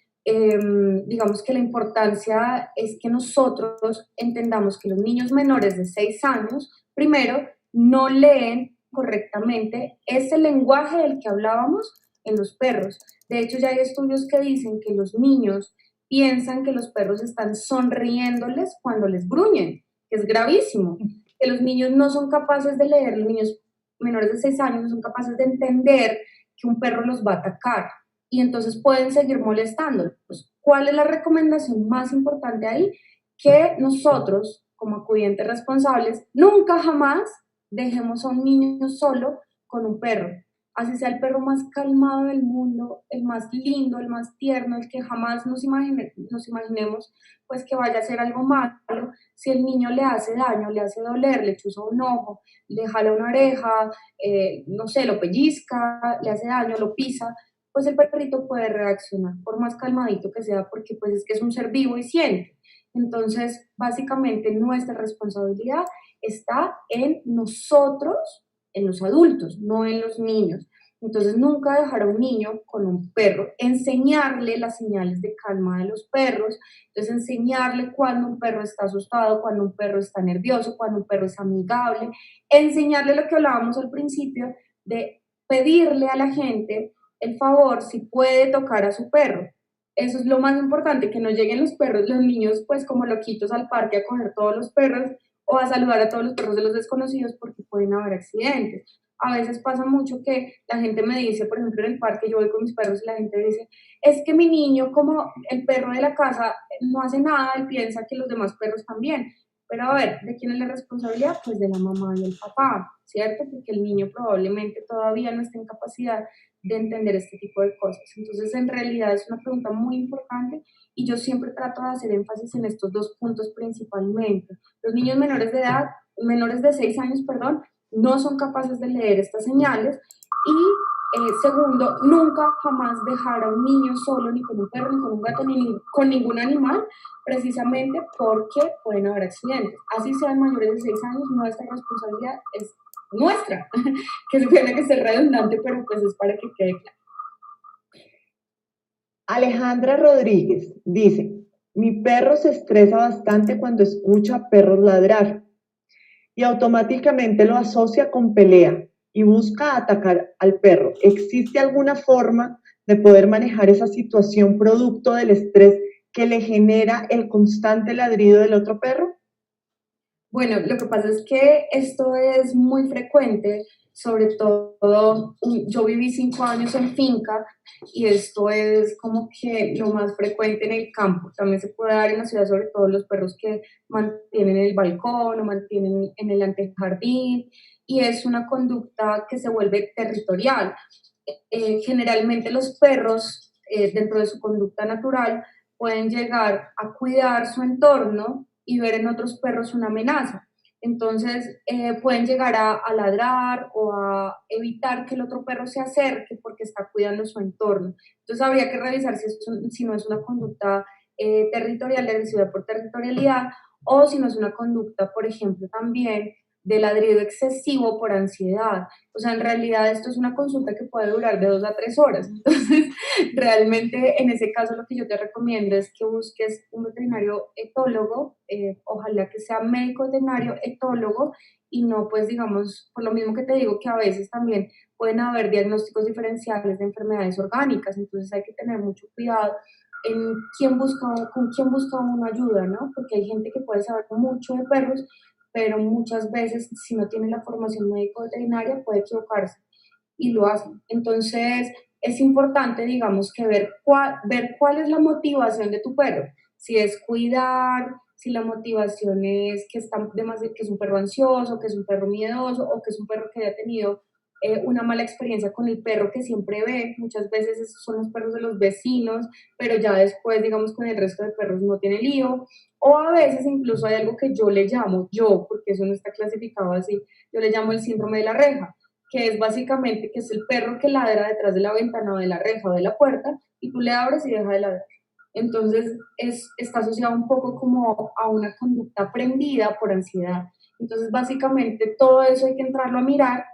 digamos que la importancia es que nosotros entendamos que los niños menores de 6 años, primero, no leen correctamente ese lenguaje del que hablábamos en los perros. De hecho, ya hay estudios que dicen que los niños piensan que los perros están sonriéndoles cuando les gruñen, que es gravísimo, que los niños no son capaces de leer, los niños menores de 6 años no son capaces de entender que un perro los va a atacar y entonces pueden seguir molestándolos. Pues, ¿cuál es la recomendación más importante ahí? Que nosotros, como acudientes responsables, nunca jamás dejemos a un niño solo con un perro. Así sea el perro más calmado del mundo, el más lindo, el más tierno, el que jamás nos imaginemos pues que vaya a hacer algo malo. Si el niño le hace daño, le hace doler, le chuza un ojo, le jala una oreja, no sé, lo pellizca, le hace daño, lo pisa, pues el perrito puede reaccionar, por más calmadito que sea, porque pues es que es un ser vivo y siente. Entonces, básicamente nuestra responsabilidad está en nosotros, en los adultos, no en los niños. Entonces, nunca dejar a un niño con un perro, enseñarle las señales de calma de los perros, entonces enseñarle cuando un perro está asustado, cuando un perro está nervioso, cuando un perro es amigable, enseñarle lo que hablábamos al principio de pedirle a la gente el favor si puede tocar a su perro. Eso es lo más importante, que no lleguen los perros, los niños pues como loquitos al parque a coger todos los perros o a saludar a todos los perros de los desconocidos porque pueden haber accidentes. A veces pasa mucho que la gente me dice, por ejemplo, en el parque yo voy con mis perros y la gente dice, es que mi niño, como el perro de la casa, no hace nada, él piensa que los demás perros también. Pero a ver, ¿de quién es la responsabilidad? Pues de la mamá y el papá, ¿cierto? Porque el niño probablemente todavía no está en capacidad de entender este tipo de cosas. Entonces, en realidad es una pregunta muy importante y yo siempre trato de hacer énfasis en estos dos puntos principalmente. Los niños menores de edad, menores de 6 años, perdón, no son capaces de leer estas señales y segundo, nunca jamás dejar a un niño solo, ni con un perro, ni con un gato, ni con ningún animal, precisamente porque pueden haber accidentes. Así sean mayores de 6 años, nuestra responsabilidad es nuestra, que suena que ser redundante, pero pues es para que quede claro. Alejandra Rodríguez dice, mi perro se estresa bastante cuando escucha perros ladrar y automáticamente lo asocia con pelea y busca atacar al perro. ¿Existe alguna forma de poder manejar esa situación producto del estrés que le genera el constante ladrido del otro perro? Bueno, lo que pasa es que esto es muy frecuente, sobre todo yo viví 5 años en finca y esto es como que lo más frecuente en el campo. También se puede dar en la ciudad, sobre todo los perros que mantienen en el balcón o mantienen en el antejardín y es una conducta que se vuelve territorial. Generalmente los perros, dentro de su conducta natural, pueden llegar a cuidar su entorno y ver en otros perros una amenaza. Entonces pueden llegar a ladrar o a evitar que el otro perro se acerque porque está cuidando su entorno. Entonces habría que revisar si no es una conducta territorial de agresividad por territorialidad o si no es una conducta, por ejemplo, también de ladrido excesivo por ansiedad. O sea, en realidad esto es una consulta que puede durar de 2 a 3 horas. Entonces, realmente en ese caso lo que yo te recomiendo es que busques un veterinario etólogo, ojalá que sea médico veterinario etólogo y no pues digamos, por lo mismo que te digo que a veces también pueden haber diagnósticos diferenciales de enfermedades orgánicas, entonces hay que tener mucho cuidado en con quién busca uno ayuda, ¿no? Porque hay gente que puede saber mucho de perros, pero muchas veces si no tiene la formación médico-veterinaria puede equivocarse y lo hacen. Entonces es importante, digamos, que ver cuál es la motivación de tu perro. Si es cuidar, si la motivación es que, que es un perro ansioso, que es un perro miedoso o que es un perro que haya tenido una mala experiencia con el perro que siempre ve. Muchas veces esos son los perros de los vecinos, pero ya después, digamos, con el resto de perros no tiene lío. O a veces incluso hay algo que yo le llamo, porque eso no está clasificado así, yo le llamo el síndrome de la reja, que es básicamente que es el perro que ladra detrás de la ventana o de la reja o de la puerta y tú le abres y deja de ladrar. Entonces está asociado un poco como a una conducta aprendida por ansiedad. Entonces básicamente todo eso hay que entrarlo a mirar,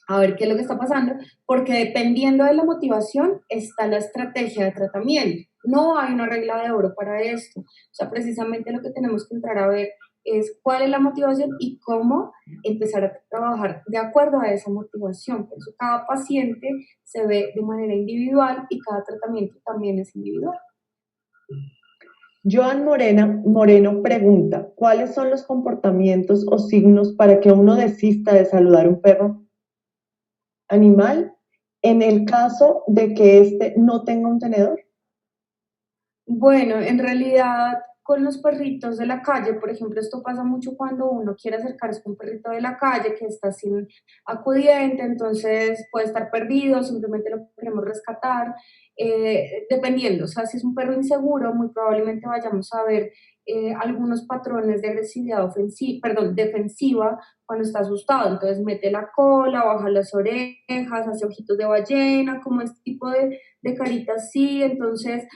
a ver qué es lo que está pasando, porque dependiendo de la motivación está la estrategia de tratamiento. No hay una regla de oro para esto. O sea, precisamente lo que tenemos que entrar a ver es cuál es la motivación y cómo empezar a trabajar de acuerdo a esa motivación. Por eso cada paciente se ve de manera individual y cada tratamiento también es individual. Joan Moreno pregunta, ¿cuáles son los comportamientos o signos para que uno desista de saludar a un perro animal en el caso de que éste no tenga un tenedor? Bueno, en realidad con los perritos de la calle, por ejemplo, esto pasa mucho cuando uno quiere acercarse a un perrito de la calle que está sin acudiente, entonces puede estar perdido, simplemente lo queremos rescatar, dependiendo, o sea, si es un perro inseguro, muy probablemente vayamos a ver algunos patrones de agresividad defensiva cuando está asustado, entonces mete la cola, baja las orejas, hace ojitos de ballena, como este tipo de caritas así, entonces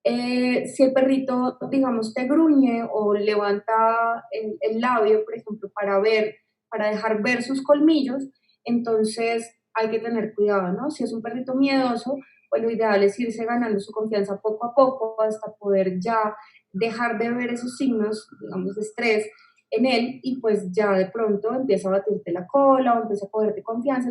si el perrito, digamos, te gruñe o levanta el labio, por ejemplo, para dejar ver sus colmillos, entonces hay que tener cuidado, ¿no? Si es un perrito miedoso, pues lo ideal es irse ganando su confianza poco a poco hasta poder ya dejar de ver esos signos, digamos, de estrés en él y pues ya de pronto empieza a batirte la cola o empieza a cogerte confianza.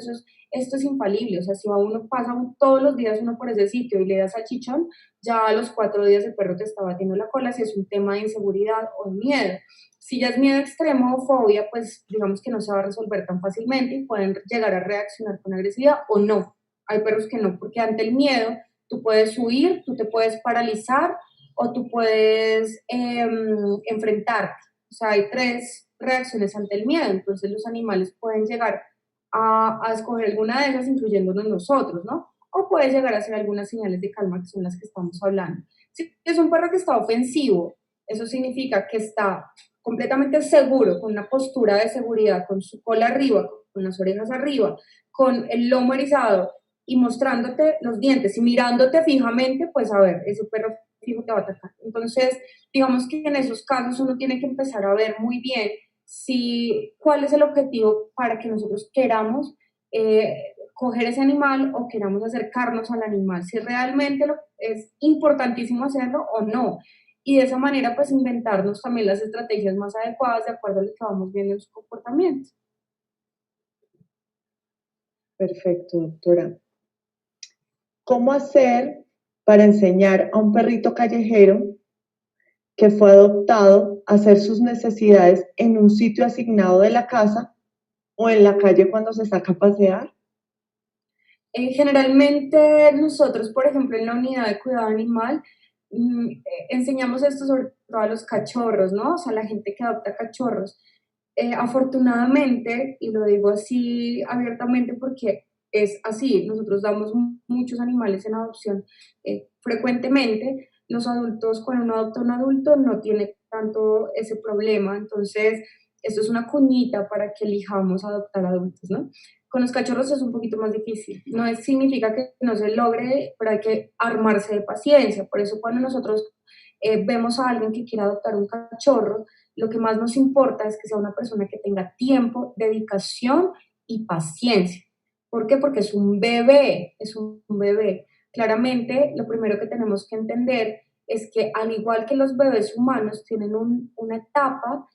Esto es infalible, o sea, si pasa todos los días uno por ese sitio y le das salchichón, ya a los 4 días el perro te está batiendo la cola si es un tema de inseguridad o de miedo. Si ya es miedo extremo o fobia, pues digamos que no se va a resolver tan fácilmente y pueden llegar a reaccionar con agresividad o no. Hay perros que no, porque ante el miedo tú puedes huir, tú te puedes paralizar o tú puedes enfrentarte. O sea, hay 3 reacciones ante el miedo, entonces los animales pueden llegar a escoger alguna de esas, incluyéndonos nosotros, ¿no? O puede llegar a ser algunas señales de calma que son las que estamos hablando. Si es un perro que está ofensivo, eso significa que está completamente seguro, con una postura de seguridad, con su cola arriba, con las orejas arriba, con el lomo erizado y mostrándote los dientes y mirándote fijamente, pues a ver, ese perro fijo te va a atacar. Entonces, digamos que en esos casos uno tiene que empezar a ver muy bien cuál es el objetivo para que nosotros queramos coger ese animal o queramos acercarnos al animal, si realmente es importantísimo hacerlo o no. Y de esa manera, pues inventarnos también las estrategias más adecuadas de acuerdo a lo que vamos viendo en su comportamiento. Perfecto, doctora. ¿Cómo hacer para enseñar a un perrito callejero que fue adoptado a hacer sus necesidades en un sitio asignado de la casa o en la calle cuando se saca a pasear? Generalmente nosotros, por ejemplo, en la unidad de cuidado animal, enseñamos esto sobre todo a los cachorros, ¿no? O sea, la gente que adopta cachorros. Afortunadamente, y lo digo así abiertamente porque es así, nosotros damos muchos animales en adopción frecuentemente. Los adultos, cuando uno adopta a un adulto, no tiene tanto ese problema. Entonces, esto es una cuñita para que elijamos adoptar adultos, ¿no? Con los cachorros es un poquito más difícil. No significa que no se logre, pero hay que armarse de paciencia. Por eso cuando nosotros vemos a alguien que quiere adoptar un cachorro, lo que más nos importa es que sea una persona que tenga tiempo, dedicación y paciencia. ¿Por qué? Porque es un bebé, es un bebé. Claramente, lo primero que tenemos que entender es que al igual que los bebés humanos tienen una etapa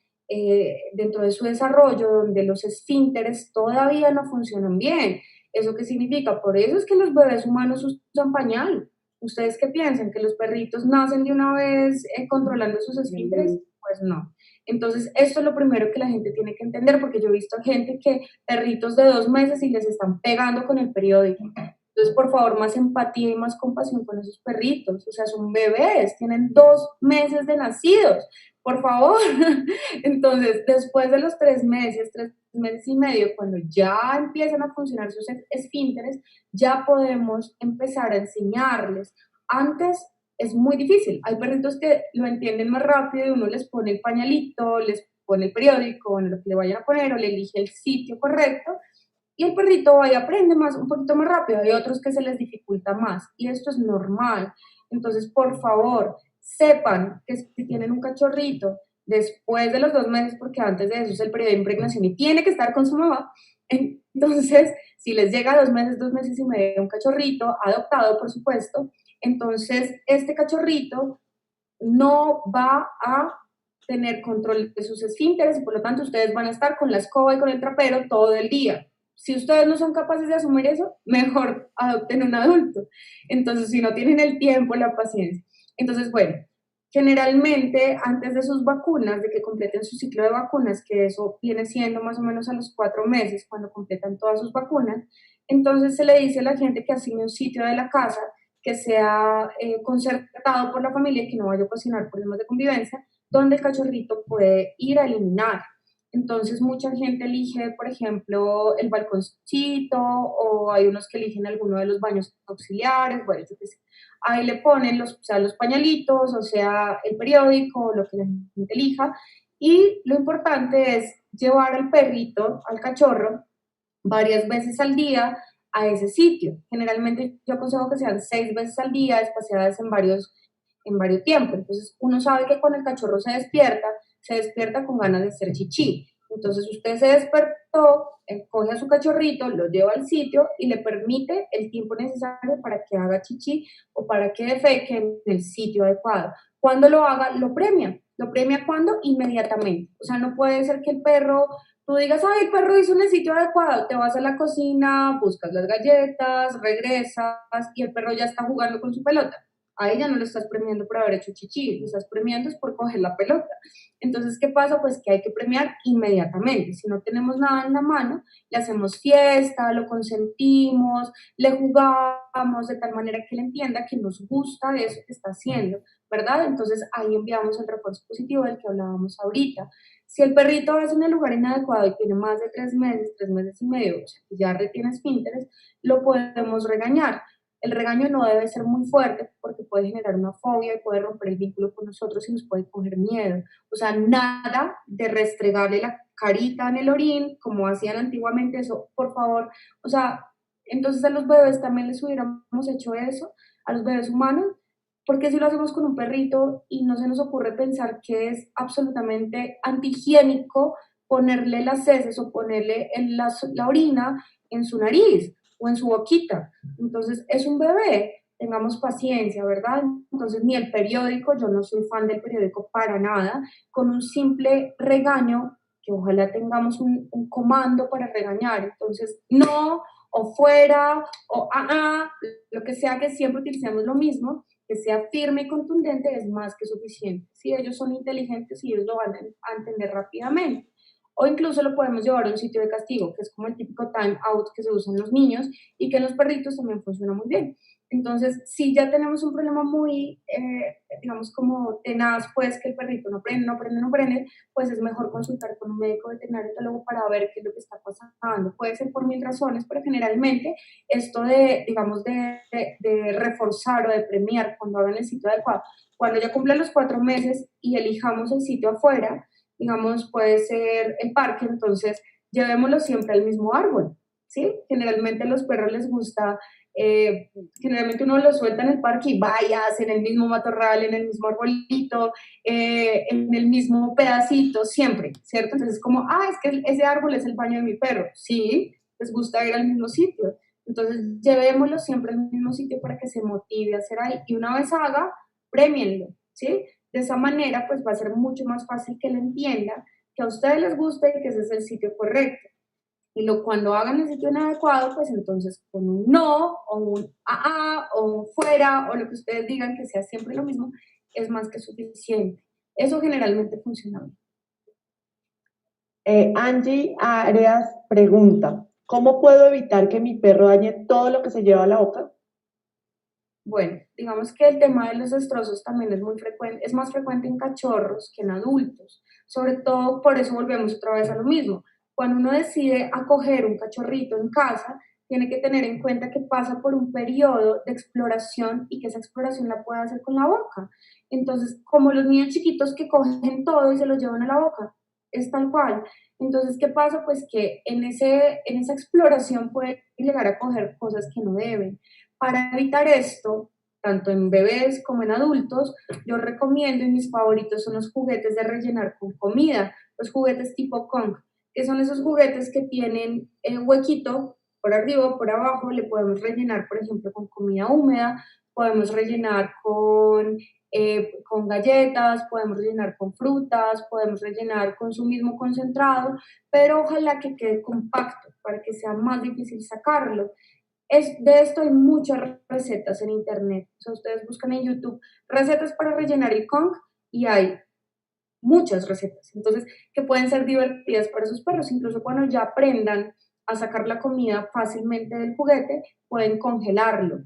dentro de su desarrollo donde los esfínteres todavía no funcionan bien. ¿Eso qué significa? Por eso es que los bebés humanos usan pañal. ¿Ustedes qué piensan? ¿Que los perritos nacen de una vez controlando sus esfínteres? Pues no. Entonces, esto es lo primero que la gente tiene que entender, porque yo he visto gente que perritos de 2 meses y les están pegando con el periódico. Entonces, por favor, más empatía y más compasión con esos perritos. O sea, son bebés, tienen 2 meses de nacidos. por favor. Entonces, después de los 3 meses, 3 meses y medio, cuando ya empiezan a funcionar sus esfínteres, ya podemos empezar a enseñarles. Antes es muy difícil. Hay perritos que lo entienden más rápido y uno les pone el pañalito, les pone el periódico, bueno, lo que le vayan a poner, o le elige el sitio correcto, y el perrito va y aprende más, un poquito más rápido. Hay otros que se les dificulta más, y esto es normal. Entonces, por favor, sepan que si tienen un cachorrito después de los 2 meses, porque antes de eso es el periodo de impregnación y tiene que estar con su mamá, entonces, si les llega a 2 meses, 2 meses y medio, un cachorrito adoptado, por supuesto, entonces este cachorrito no va a tener control de sus esfínteres y por lo tanto ustedes van a estar con la escoba y con el trapero todo el día. Si ustedes no son capaces de asumir eso, mejor adopten un adulto. Entonces, si no tienen el tiempo, la paciencia. Entonces, bueno, generalmente antes de sus vacunas, de que completen su ciclo de vacunas, que eso viene siendo más o menos a los 4 meses, cuando completan todas sus vacunas, entonces se le dice a la gente que asigne un sitio de la casa que sea concertado por la familia y que no vaya a ocasionar problemas de convivencia, donde el cachorrito puede ir a eliminar. Entonces mucha gente elige, por ejemplo, el balconcito o hay unos que eligen alguno de los baños auxiliares, bueno, yo qué sé. Ahí le ponen los, o sea, los pañalitos, o sea, el periódico, lo que la gente elija. Y lo importante es llevar al perrito, al cachorro, varias veces al día a ese sitio. Generalmente yo aconsejo que sean 6 veces al día, espaciadas en varios tiempos. Entonces uno sabe que cuando el cachorro se despierta con ganas de hacer chichi. Entonces usted se despertó, coge a su cachorrito, lo lleva al sitio y le permite el tiempo necesario para que haga chichi o para que defeque en el sitio adecuado. Cuando lo haga, lo premia. ¿Lo premia cuando? Inmediatamente. O sea, no puede ser que el perro tú digas, ay, el perro hizo en el sitio adecuado, te vas a la cocina, buscas las galletas, regresas y el perro ya está jugando con su pelota. A ella no le estás premiando por haber hecho chichi, le estás premiando es por coger la pelota. Entonces, ¿qué pasa? Pues que hay que premiar inmediatamente. Si no tenemos nada en la mano, le hacemos fiesta, lo consentimos, le jugamos de tal manera que él entienda que nos gusta eso que está haciendo, ¿verdad? Entonces ahí enviamos el refuerzo positivo del que hablábamos ahorita. Si el perrito va en el lugar inadecuado y tiene más de 3 meses, 3 meses y medio, o sea, que ya retiene esfínteres, lo podemos regañar. El regaño no debe ser muy fuerte porque puede generar una fobia y puede romper el vínculo con nosotros y nos puede coger miedo. O sea, nada de restregarle la carita en el orín, como hacían antiguamente, eso, por favor. O sea, entonces a los bebés también les hubiéramos hecho eso, a los bebés humanos, porque si lo hacemos con un perrito y no se nos ocurre pensar que es absolutamente antihigiénico ponerle las heces o ponerle la orina en su nariz o en su boquita. Entonces, es un bebé, tengamos paciencia, ¿verdad? Entonces, ni el periódico, yo no soy fan del periódico para nada, con un simple regaño, que ojalá tengamos un comando para regañar. Entonces, no, o fuera, o lo que sea, que siempre utilicemos lo mismo, que sea firme y contundente es más que suficiente. Si ellos son inteligentes y ellos lo van a entender rápidamente. O incluso lo podemos llevar a un sitio de castigo, que es como el típico time out que se usa en los niños y que en los perritos también funciona muy bien. Entonces, si ya tenemos un problema muy, digamos, como tenaz, pues que el perrito no prende, no prende, no prende, pues es mejor consultar con un médico veterinario luego para ver qué es lo que está pasando. Puede ser por mil razones, pero generalmente esto de, digamos, de reforzar o de premiar cuando hagan el sitio adecuado, cuando ya cumplan los 4 meses y elijamos el sitio afuera, digamos, puede ser el parque, entonces llevémoslo siempre al mismo árbol, ¿sí? Generalmente a los perros les gusta, generalmente uno los suelta en el parque y vayas en el mismo matorral, en el mismo arbolito, en el mismo pedacito, siempre, ¿cierto? Entonces es como, es que ese árbol es el baño de mi perro, sí, les gusta ir al mismo sitio, entonces llevémoslo siempre al mismo sitio para que se motive a hacer ahí y una vez haga, premienlo, ¿sí? De esa manera, pues va a ser mucho más fácil que él entienda que a ustedes les gusta y que ese es el sitio correcto. Y cuando hagan el sitio inadecuado, pues entonces con un no, o un o un fuera, o lo que ustedes digan que sea siempre lo mismo, es más que suficiente. Eso generalmente funciona bien. Angie Arias pregunta, ¿cómo puedo evitar que mi perro dañe todo lo que se lleva a la boca? Bueno, digamos que el tema de los destrozos también es muy frecuente, es más frecuente en cachorros que en adultos. Sobre todo por eso volvemos otra vez a lo mismo. Cuando uno decide acoger un cachorrito en casa, tiene que tener en cuenta que pasa por un periodo de exploración y que esa exploración la puede hacer con la boca. Entonces, como los niños chiquitos que cogen todo y se lo llevan a la boca, es tal cual. Entonces, ¿qué pasa? Pues que en esa exploración puede llegar a coger cosas que no deben. Para evitar esto, tanto en bebés como en adultos, yo recomiendo y mis favoritos son los juguetes de rellenar con comida, los juguetes tipo Kong, que son esos juguetes que tienen huequito por arriba o por abajo, le podemos rellenar, por ejemplo, con comida húmeda, podemos rellenar con galletas, podemos rellenar con frutas, podemos rellenar con su mismo concentrado, pero ojalá que quede compacto para que sea más difícil sacarlo. De esto hay muchas recetas en internet. O sea, ustedes buscan en YouTube recetas para rellenar el Kong y hay muchas recetas. Entonces, que pueden ser divertidas para sus perros. Incluso cuando ya aprendan a sacar la comida fácilmente del juguete, pueden congelarlo.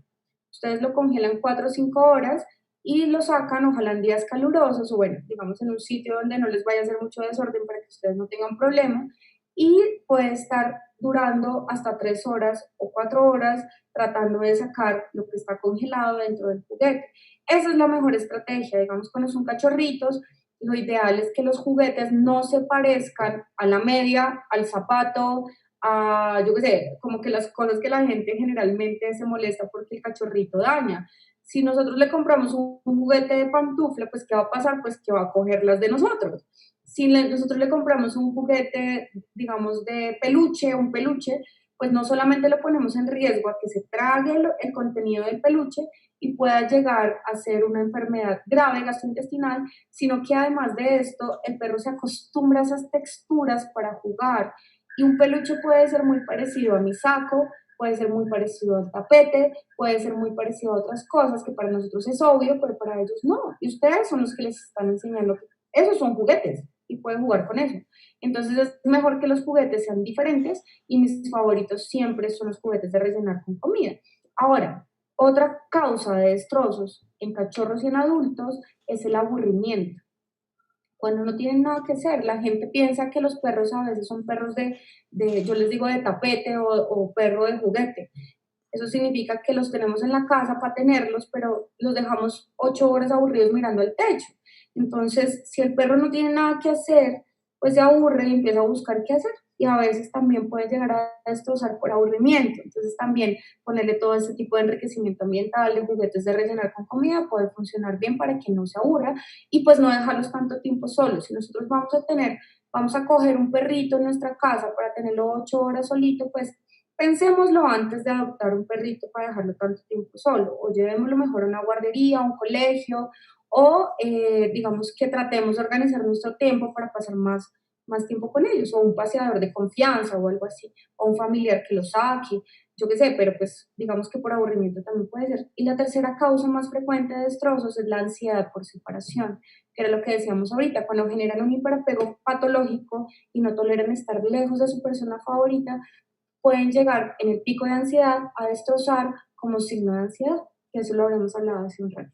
Ustedes lo congelan 4 o 5 horas y lo sacan, ojalá en días calurosos o bueno, digamos en un sitio donde no les vaya a hacer mucho desorden para que ustedes no tengan problema y puede estar durando hasta 3 horas o 4 horas tratando de sacar lo que está congelado dentro del juguete. Esa es la mejor estrategia, digamos, cuando son cachorritos, lo ideal es que los juguetes no se parezcan a la media, al zapato, a, yo qué sé, como que las cosas que la gente generalmente se molesta porque el cachorrito daña. Si nosotros le compramos un juguete de pantufla, pues ¿qué va a pasar? Pues que va a coger las de nosotros. Si nosotros le compramos un juguete, digamos, de peluche, un peluche, pues no solamente lo ponemos en riesgo a que se trague el contenido del peluche y pueda llegar a ser una enfermedad grave gastrointestinal, sino que además de esto, el perro se acostumbra a esas texturas para jugar. Y un peluche puede ser muy parecido a mi saco, puede ser muy parecido al tapete, puede ser muy parecido a otras cosas que para nosotros es obvio, pero para ellos no. Y ustedes son los que les están enseñando que esos son juguetes y pueden jugar con eso. Entonces es mejor que los juguetes sean diferentes y mis favoritos siempre son los juguetes de rellenar con comida. Ahora, otra causa de destrozos en cachorros y en adultos es el aburrimiento. Cuando no tienen nada que hacer, la gente piensa que los perros a veces son perros yo les digo de tapete o perro de juguete. Eso significa que los tenemos en la casa para tenerlos, pero los dejamos 8 horas aburridos mirando el techo. Entonces, si el perro no tiene nada que hacer, pues se aburre y empieza a buscar qué hacer. Y a veces también puede llegar a destrozar por aburrimiento. Entonces, también ponerle todo este tipo de enriquecimiento ambiental, de juguetes de rellenar con comida, puede funcionar bien para que no se aburra y pues no dejarlos tanto tiempo solos. Si nosotros vamos a coger un perrito en nuestra casa para tenerlo 8 horas solito, pues pensémoslo antes de adoptar un perrito para dejarlo tanto tiempo solo, o llevémoslo mejor a una guardería, a un colegio, o digamos que tratemos de organizar nuestro tiempo para pasar más tiempo con ellos, o un paseador de confianza o algo así, o un familiar que lo saque, yo qué sé, pero pues digamos que por aburrimiento también puede ser. Y la tercera causa más frecuente de destrozos es la ansiedad por separación, que era lo que decíamos ahorita, cuando generan un hiperapego patológico y no toleran estar lejos de su persona favorita, pueden llegar en el pico de ansiedad a destrozar como signo de ansiedad, que eso lo habíamos hablado hace un rato.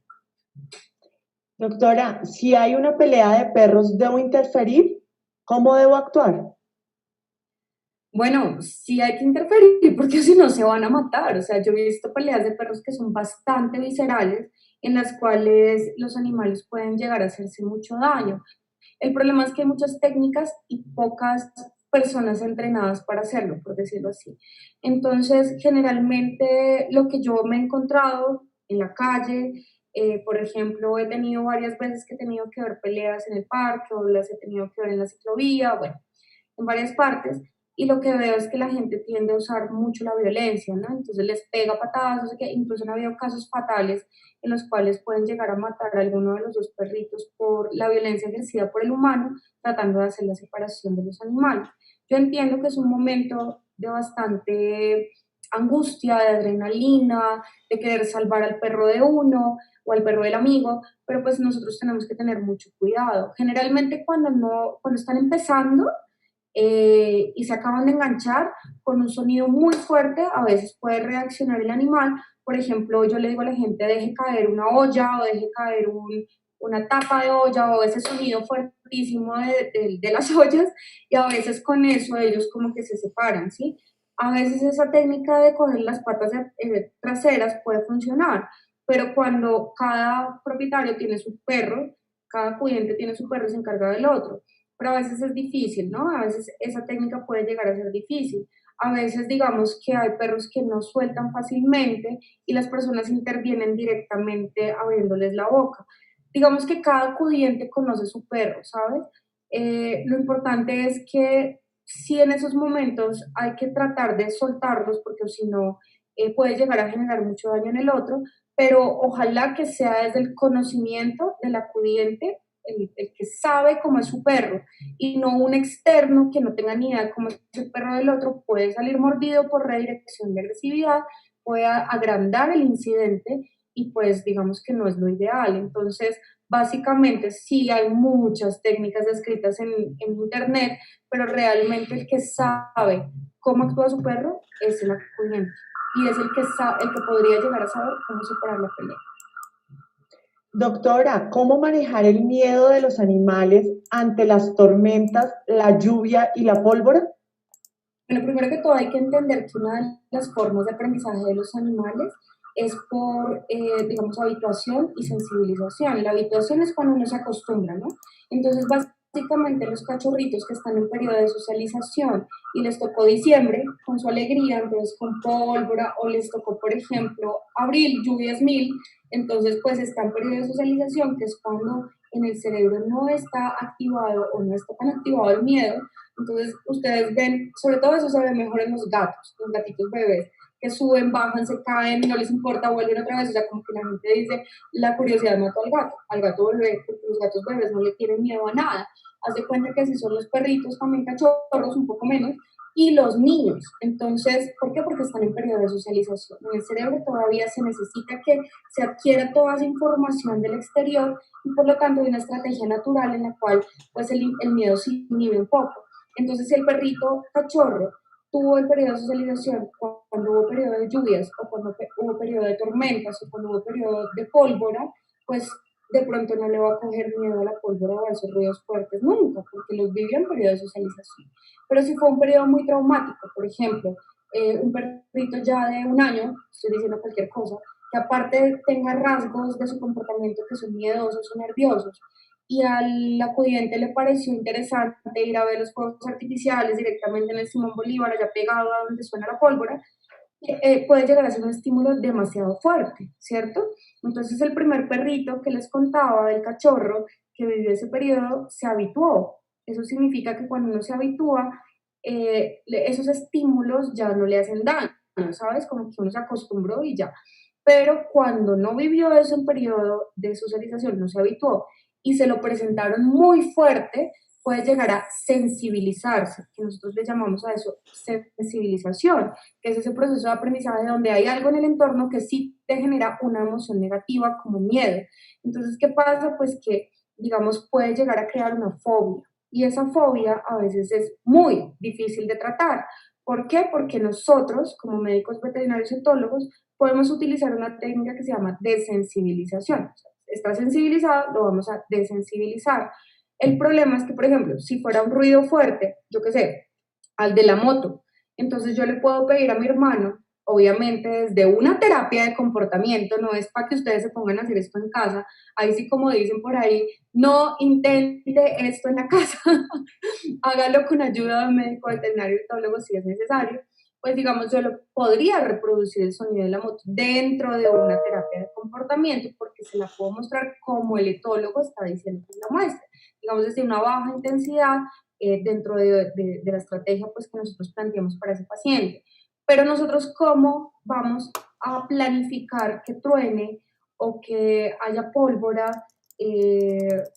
Doctora, si hay una pelea de perros, ¿debo interferir? ¿Cómo debo actuar? Bueno, sí hay que interferir porque si no se van a matar. O sea, yo he visto peleas de perros que son bastante viscerales, en las cuales los animales pueden llegar a hacerse mucho daño. El problema es que hay muchas técnicas y pocas personas entrenadas para hacerlo, por decirlo así. Entonces, generalmente lo que yo me he encontrado en la calle, por ejemplo, he tenido varias veces que he tenido que ver peleas en el parque o las he tenido que ver en la ciclovía, bueno, en varias partes, y lo que veo es que la gente tiende a usar mucho la violencia, ¿no? Entonces les pega patadas, no sé qué, incluso han habido casos fatales en los cuales pueden llegar a matar a alguno de los dos perritos por la violencia ejercida por el humano, tratando de hacer la separación de los animales. Yo entiendo que es un momento de bastante angustia, de adrenalina, de querer salvar al perro de uno o al perro del amigo, pero pues nosotros tenemos que tener mucho cuidado. Generalmente cuando están empezando, y se acaban de enganchar con un sonido muy fuerte, a veces puede reaccionar el animal por ejemplo, yo le digo a la gente, deje caer una olla o deje caer una tapa de olla o ese sonido fuertísimo de las ollas, y a veces con eso ellos como que se separan, ¿sí? A veces esa técnica de coger las patas traseras puede funcionar, pero cuando cada propietario tiene su perro, cada cliente tiene su perro y se encarga del otro. Pero a veces es difícil, ¿no? A veces esa técnica puede llegar a ser difícil. A veces digamos que hay perros que no sueltan fácilmente y las personas intervienen directamente abriéndoles la boca. Digamos que cada acudiente conoce su perro, ¿sabes? Lo importante es que si en esos momentos hay que tratar de soltarlos, porque si no puede llegar a generar mucho daño en el otro, pero ojalá que sea desde el conocimiento del acudiente, el que sabe cómo es su perro, y no un externo que no tenga ni idea de cómo es el perro del otro, puede salir mordido por redirección de agresividad, puede agrandar el incidente y pues digamos que no es lo ideal. Entonces, básicamente sí hay muchas técnicas descritas en internet, pero realmente el que sabe cómo actúa su perro es el acudiente y es el que podría llegar a saber cómo superar la pelea. Doctora, ¿cómo manejar el miedo de los animales ante las tormentas, la lluvia y la pólvora? Bueno, primero que todo hay que entender que una de las formas de aprendizaje de los animales es por, digamos, habituación y sensibilización. La habituación es cuando uno se acostumbra, ¿no? Entonces, básicamente los cachorritos que están en periodo de socialización y les tocó diciembre con su alegría, entonces con pólvora, o les tocó, por ejemplo, abril, lluvias mil, entonces pues está en periodo de socialización, que es cuando en el cerebro no está activado o no está tan activado el miedo. Entonces, ustedes ven, sobre todo eso se ve mejor en los gatos, los gatitos bebés, que suben, bajan, se caen, no les importa, vuelven otra vez. O sea, como que la gente dice, la curiosidad mató al gato bebé, porque los gatos bebés no le tienen miedo a nada. Haz de cuenta que si son los perritos, también cachorros, un poco menos, y los niños. Entonces, ¿por qué? Porque están en periodo de socialización. En el cerebro todavía se necesita que se adquiera toda esa información del exterior y por lo tanto hay una estrategia natural en la cual pues el miedo se inhibe un poco. Entonces, si el perrito cachorro tuvo el periodo de socialización cuando hubo periodo de lluvias o cuando hubo periodo de tormentas o cuando hubo periodo de pólvora, pues de pronto no le va a coger miedo a la pólvora o a esos ruidos fuertes nunca, porque los vivió en periodo de socialización. Pero si fue un periodo muy traumático, por ejemplo, un perrito ya de un año, estoy diciendo cualquier cosa, que aparte tenga rasgos de su comportamiento que son miedosos o nerviosos, y al acudiente le pareció interesante ir a ver los fuegos artificiales directamente en el Simón Bolívar, allá pegado a donde suena la pólvora, puede llegar a ser un estímulo demasiado fuerte, ¿cierto? Entonces el primer perrito que les contaba del cachorro que vivió ese periodo se habituó. Eso significa que cuando uno se habitúa, esos estímulos ya no le hacen daño, ¿sabes? Como que uno se acostumbró y ya. Pero cuando no vivió eso en periodo de socialización, no se habituó y se lo presentaron muy fuerte, puede llegar a sensibilizarse, que nosotros le llamamos a eso sensibilización, que es ese proceso de aprendizaje donde hay algo en el entorno que sí te genera una emoción negativa como miedo. Entonces, ¿qué pasa? Pues que, digamos, puede llegar a crear una fobia. Y esa fobia a veces es muy difícil de tratar. ¿Por qué? Porque nosotros, como médicos veterinarios etólogos, podemos utilizar una técnica que se llama desensibilización. O sea, está sensibilizado, lo vamos a desensibilizar. El problema es que, por ejemplo, si fuera un ruido fuerte, yo qué sé, al de la moto, entonces yo le puedo pedir a mi hermano, obviamente desde una terapia de comportamiento, no es para que ustedes se pongan a hacer esto en casa, ahí sí como dicen por ahí, no intente esto en la casa, hágalo con ayuda de un médico veterinario etólogo si es necesario, pues digamos yo lo podría reproducir el sonido de la moto dentro de una terapia de comportamiento porque se la puedo mostrar como el etólogo está diciendo que la muestra, digamos desde una baja intensidad dentro de la estrategia pues, que nosotros planteamos para ese paciente. Pero nosotros, ¿cómo vamos a planificar que truene o que haya pólvora,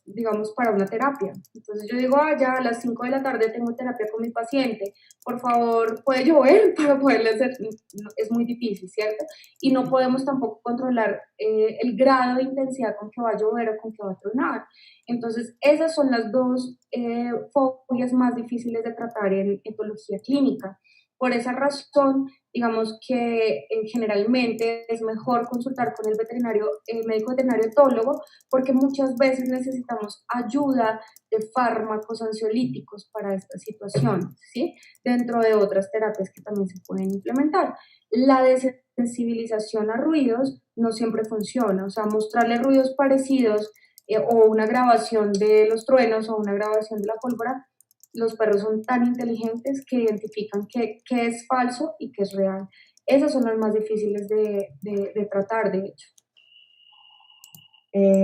digamos, para una terapia? Entonces yo digo, ya a las 5 de la tarde tengo terapia con mi paciente, por favor, ¿puede llover para poderle hacer? No, es muy difícil, ¿cierto? Y no podemos tampoco controlar el grado de intensidad con que va a llover o con que va a tronar. Entonces, esas son las dos fobias más difíciles de tratar en etología clínica. Por esa razón, digamos que generalmente es mejor consultar con el veterinario, el médico veterinario etólogo, porque muchas veces necesitamos ayuda de fármacos ansiolíticos para estas situaciones, ¿sí? Dentro de otras terapias que también se pueden implementar. La desensibilización a ruidos no siempre funciona, o sea, mostrarle ruidos parecidos o una grabación de los truenos o una grabación de la pólvora, los perros son tan inteligentes que identifican qué es falso y qué es real. Esas son las más difíciles de tratar, de hecho.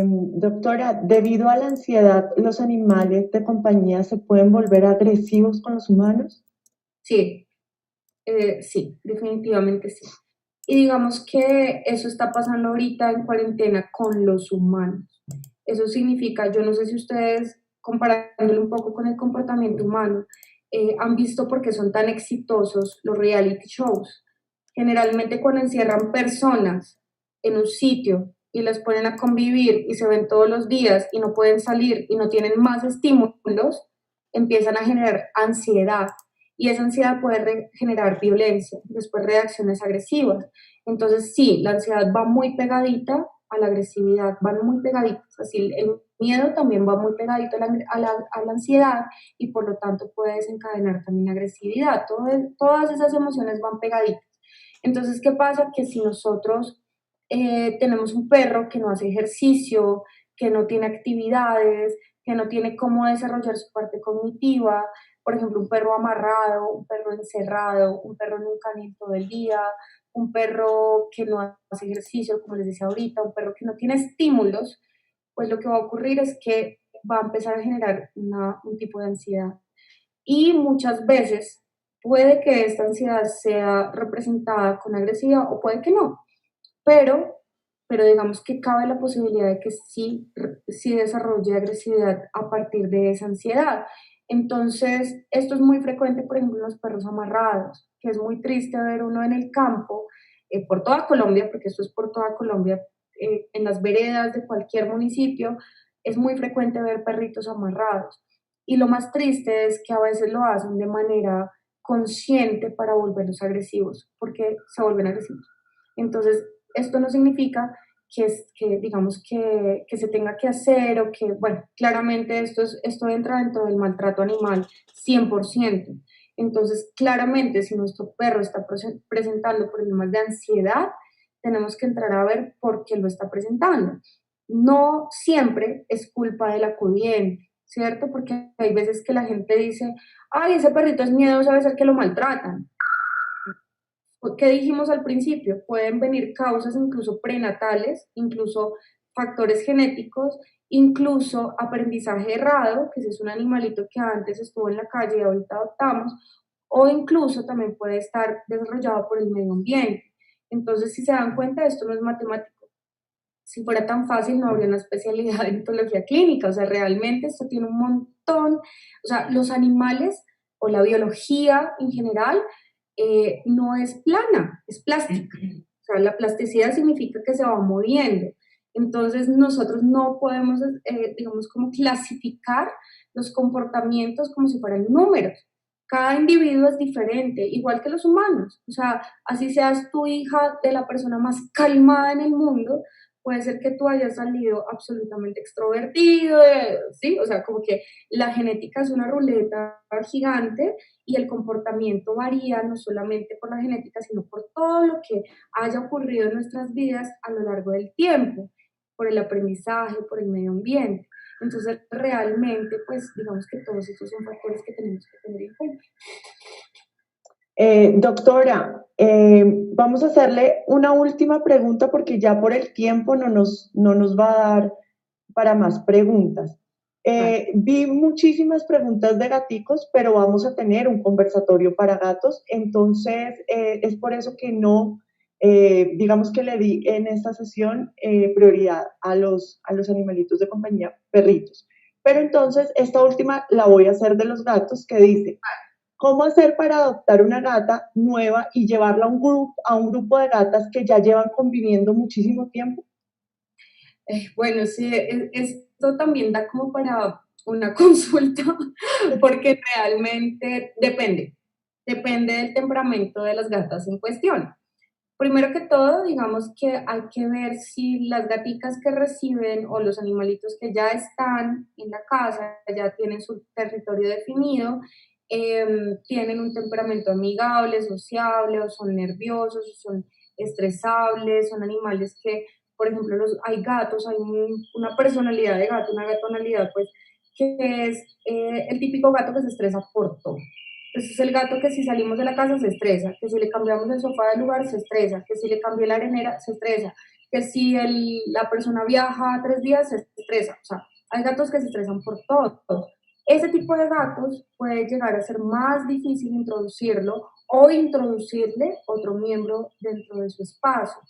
Doctora, debido a la ansiedad, ¿los animales de compañía se pueden volver agresivos con los humanos? Sí, sí, definitivamente sí. Y digamos que eso está pasando ahorita en cuarentena con los humanos. Eso significa, yo no sé si ustedes, comparándolo un poco con el comportamiento humano, han visto por qué son tan exitosos los reality shows. Generalmente cuando encierran personas en un sitio y las ponen a convivir y se ven todos los días y no pueden salir y no tienen más estímulos, empiezan a generar ansiedad y esa ansiedad puede generar violencia, después reacciones agresivas. Entonces sí, la ansiedad va muy pegadita a la agresividad, van muy pegaditos, así el miedo también va muy pegadito a la ansiedad y por lo tanto puede desencadenar también agresividad. Todas esas emociones van pegaditas. Entonces, ¿qué pasa? Que si nosotros tenemos un perro que no hace ejercicio, que no tiene actividades, que no tiene cómo desarrollar su parte cognitiva, por ejemplo, un perro amarrado, un perro encerrado, un perro en un canil todo el día, un perro que no hace ejercicio, como les decía ahorita, un perro que no tiene estímulos, pues lo que va a ocurrir es que va a empezar a generar un tipo de ansiedad. Y muchas veces puede que esta ansiedad sea representada con agresividad o puede que no, pero, pero digamos que cabe la posibilidad de que sí desarrolle agresividad a partir de esa ansiedad. Entonces, esto es muy frecuente, por ejemplo, en los perros amarrados, que es muy triste ver uno en el campo, por toda Colombia, porque esto es por toda Colombia, en las veredas de cualquier municipio, es muy frecuente ver perritos amarrados. Y lo más triste es que a veces lo hacen de manera consciente para volverlos agresivos, porque se vuelven agresivos. Entonces, esto no significa digamos, que se tenga que hacer o que, bueno, claramente esto entra dentro del maltrato animal 100%. Entonces, claramente, si nuestro perro está presentando problemas de ansiedad, tenemos que entrar a ver por qué lo está presentando. No siempre es culpa del acudiente, ¿cierto? Porque hay veces que la gente dice, ay, ese perrito es miedoso, debe ser que lo maltratan. ¿Qué dijimos al principio? Pueden venir causas incluso prenatales, incluso factores genéticos, incluso aprendizaje errado, que si es un animalito que antes estuvo en la calle y ahorita adoptamos, o incluso también puede estar desarrollado por el medio ambiente. Entonces, si se dan cuenta, esto no es matemático. Si fuera tan fácil, no habría una especialidad en etología clínica. O sea, realmente esto tiene un montón, o sea, los animales o la biología en general no es plana, es plástica. O sea, la plasticidad significa que se va moviendo. Entonces, nosotros no podemos, digamos, como clasificar los comportamientos como si fueran números. Cada individuo es diferente, igual que los humanos. O sea, así seas tu hija de la persona más calmada en el mundo, puede ser que tú hayas salido absolutamente extrovertido, ¿sí? O sea, como que la genética es una ruleta gigante y el comportamiento varía no solamente por la genética, sino por todo lo que haya ocurrido en nuestras vidas a lo largo del tiempo, por el aprendizaje, por el medio ambiente. Entonces, realmente, pues, digamos que todos estos son factores que tenemos que tener en cuenta. Doctora, vamos a hacerle una última pregunta porque ya por el tiempo no nos va a dar para más preguntas. Vale. Vi muchísimas preguntas de gaticos, pero vamos a tener un conversatorio para gatos, entonces es por eso que no, digamos que le di en esta sesión prioridad a los animalitos de compañía, perritos. Pero entonces esta última la voy a hacer de los gatos, que dice, ¿cómo hacer para adoptar una gata nueva y llevarla a un grupo de gatas que ya llevan conviviendo muchísimo tiempo? Bueno, sí, esto también da como para una consulta, porque realmente depende. Depende del temperamento de las gatas en cuestión. Primero que todo, digamos que hay que ver si las gaticas que reciben o los animalitos que ya están en la casa, ya tienen su territorio definido, tienen un temperamento amigable, sociable, o son nerviosos, o son estresables, son animales que, por ejemplo, hay gatos, una personalidad de gato, una gatonalidad, pues, que es el típico gato que se estresa por todo. Entonces es el gato que si salimos de la casa se estresa, que si le cambiamos el sofá de lugar se estresa, que si le cambié la arenera se estresa, que si la persona viaja 3 días se estresa. O sea, hay gatos que se estresan por todo. Ese tipo de gatos puede llegar a ser más difícil introducirlo o introducirle otro miembro dentro de su espacio.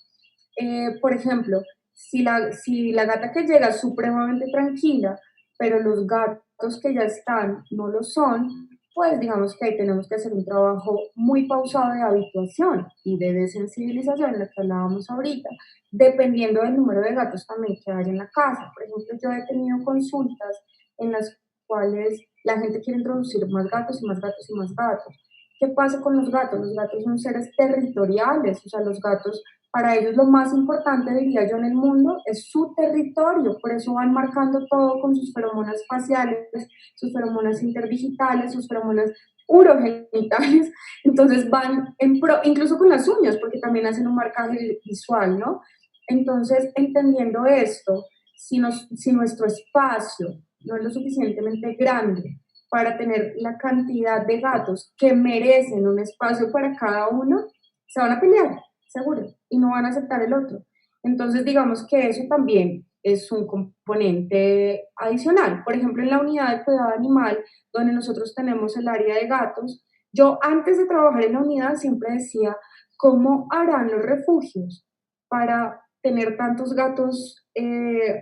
Por ejemplo, si la gata que llega es supremamente tranquila, pero los gatos que ya están no lo son, pues digamos que ahí tenemos que hacer un trabajo muy pausado de habituación y de desensibilización, en la que hablábamos ahorita, dependiendo del número de gatos también que hay en la casa. Por ejemplo, yo he tenido consultas en las cuales la gente quiere introducir más gatos y más gatos y más gatos. ¿Qué pasa con los gatos? Los gatos son seres territoriales, o sea, los gatos, para ellos lo más importante, diría yo, en el mundo es su territorio, por eso van marcando todo con sus feromonas faciales, sus feromonas interdigitales, sus feromonas urogenitales, entonces van incluso con las uñas, porque también hacen un marcaje visual, ¿no? Entonces, entendiendo esto, si nuestro espacio no es lo suficientemente grande para tener la cantidad de gatos que merecen un espacio para cada uno, se van a pelear, seguro, y no van a aceptar el otro. Entonces, digamos que eso también es un componente adicional. Por ejemplo, en la unidad de cuidado animal, donde nosotros tenemos el área de gatos, yo antes de trabajar en la unidad siempre decía, ¿cómo harán los refugios para tener tantos gatos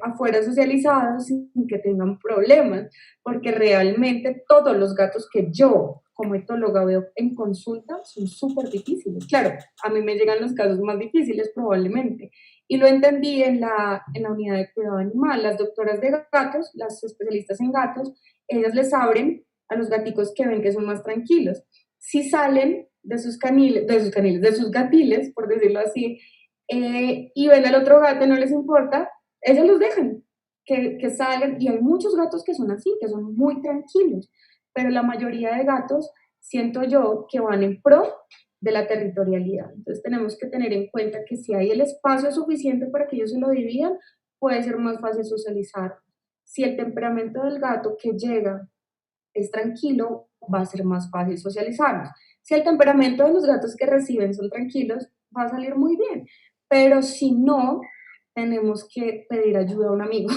afuera socializados sin que tengan problemas? Porque realmente todos los gatos que yo como etóloga veo en consulta son súper difíciles. Claro, a mí me llegan los casos más difíciles probablemente. Y lo entendí en la unidad de cuidado animal. Las doctoras de gatos, las especialistas en gatos, ellas les abren a los gaticos que ven que son más tranquilos. Si salen de sus gatiles, por decirlo así, y ven al otro gato y no les importa, ellos los dejan que salgan, y hay muchos gatos que son así, que son muy tranquilos, pero la mayoría de gatos siento yo que van en pro de la territorialidad. Entonces tenemos que tener en cuenta que si hay el espacio suficiente para que ellos se lo dividan, puede ser más fácil socializar. Si el temperamento del gato que llega es tranquilo, va a ser más fácil socializarlos. Si el temperamento de los gatos que reciben son tranquilos, va a salir muy bien. Pero si no, tenemos que pedir ayuda a un amigo,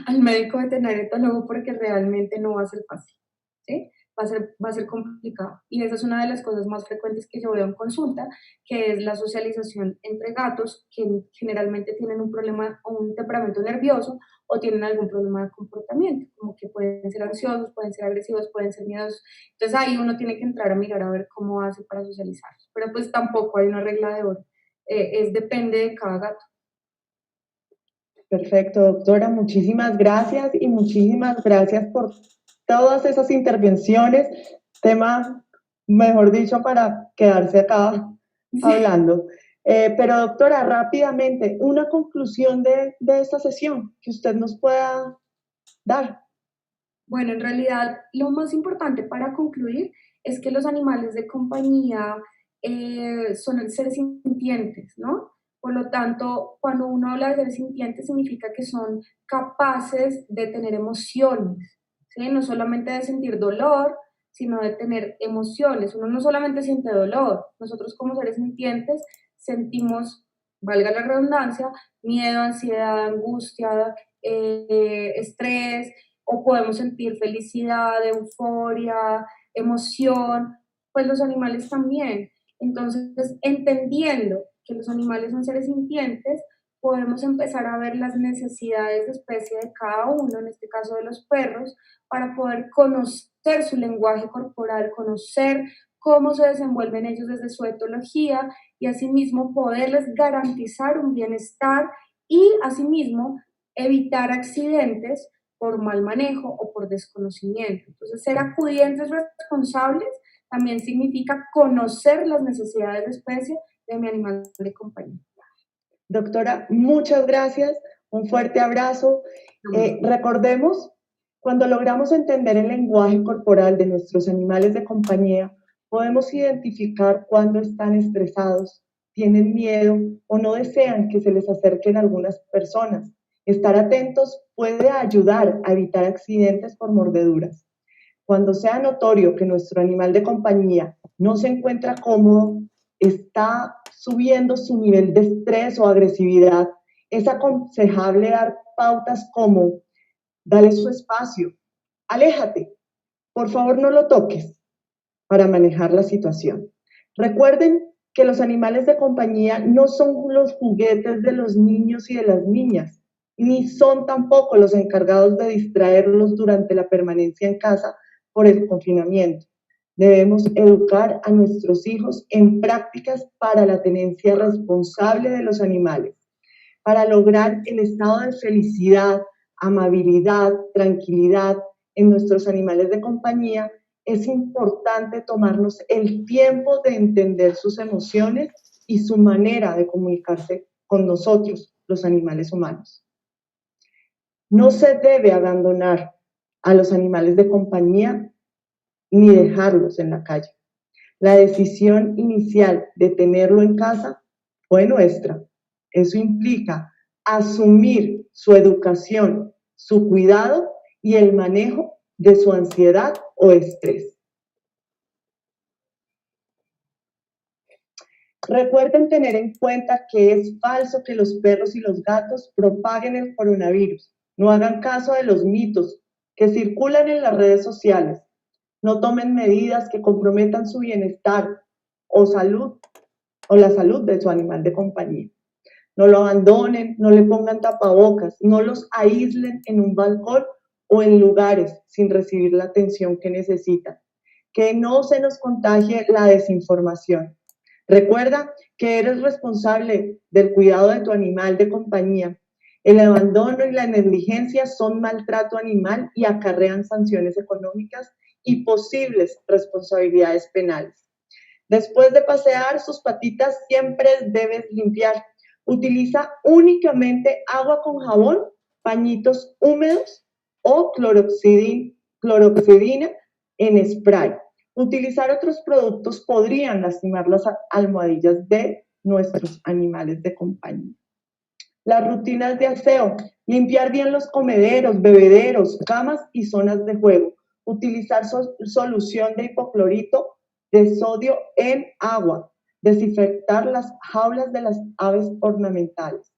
al médico veterinario etólogo, porque realmente no va a ser fácil, ¿sí? Va a ser complicado. Y esa es una de las cosas más frecuentes que yo veo en consulta, que es la socialización entre gatos que generalmente tienen un problema o un temperamento nervioso o tienen algún problema de comportamiento, como que pueden ser ansiosos, pueden ser agresivos, pueden ser miedosos. Entonces ahí uno tiene que entrar a mirar a ver cómo hace para socializar. Pero pues tampoco hay una regla de oro. Depende de cada gato. Perfecto, doctora. Muchísimas gracias y muchísimas gracias por todas esas intervenciones. Tema, mejor dicho, para quedarse acá hablando. Pero doctora, rápidamente, una conclusión de esta sesión que usted nos pueda dar. Bueno, en realidad lo más importante para concluir es que los animales de compañía son seres sintientes, ¿no? Por lo tanto, cuando uno habla de seres sintientes significa que son capaces de tener emociones, ¿sí? No solamente de sentir dolor, sino de tener emociones. Uno no solamente siente dolor, nosotros como seres sintientes sentimos, valga la redundancia, miedo, ansiedad, angustia, estrés, o podemos sentir felicidad, euforia, emoción, pues los animales también. Entonces, entendiendo que los animales son seres sintientes, podemos empezar a ver las necesidades de especie de cada uno, en este caso de los perros, para poder conocer su lenguaje corporal, conocer cómo se desenvuelven ellos desde su etología y asimismo poderles garantizar un bienestar y asimismo evitar accidentes por mal manejo o por desconocimiento. Entonces, ser acudientes responsables también significa conocer las necesidades de especie de mi animal de compañía. Doctora, muchas gracias, un fuerte abrazo. Recordemos, cuando logramos entender el lenguaje corporal de nuestros animales de compañía, podemos identificar cuando están estresados, tienen miedo o no desean que se les acerquen algunas personas. Estar atentos puede ayudar a evitar accidentes por mordeduras. Cuando sea notorio que nuestro animal de compañía no se encuentra cómodo, está subiendo su nivel de estrés o agresividad, es aconsejable dar pautas como: dale su espacio, aléjate, por favor no lo toques, para manejar la situación. Recuerden que los animales de compañía no son los juguetes de los niños y de las niñas, ni son tampoco los encargados de distraerlos durante la permanencia en casa por el confinamiento. Debemos educar a nuestros hijos en prácticas para la tenencia responsable de los animales, para lograr el estado de felicidad, amabilidad, tranquilidad en nuestros animales de compañía. Es importante tomarnos el tiempo de entender sus emociones y su manera de comunicarse con nosotros, los animales humanos. No se debe abandonar a los animales de compañía ni dejarlos en la calle. La decisión inicial de tenerlo en casa fue nuestra. Eso implica asumir su educación, su cuidado y el manejo de su ansiedad o estrés. Recuerden tener en cuenta que es falso que los perros y los gatos propaguen el coronavirus. No hagan caso de los mitos que circulan en las redes sociales. No tomen medidas que comprometan su bienestar o salud o la salud de su animal de compañía. No lo abandonen, no le pongan tapabocas, no los aíslen en un balcón o en lugares sin recibir la atención que necesitan. Que no se nos contagie la desinformación. Recuerda que eres responsable del cuidado de tu animal de compañía. El abandono y la negligencia son maltrato animal y acarrean sanciones económicas y posibles responsabilidades penales. Después de pasear sus patitas, siempre debes limpiar. Utiliza únicamente agua con jabón, pañitos húmedos o cloroxidina en spray. Utilizar otros productos podrían lastimar las almohadillas de nuestros animales de compañía. Las rutinas de aseo: limpiar bien los comederos, bebederos, camas y zonas de juego. Utilizar solución de hipoclorito de sodio en agua. Desinfectar las jaulas de las aves ornamentales.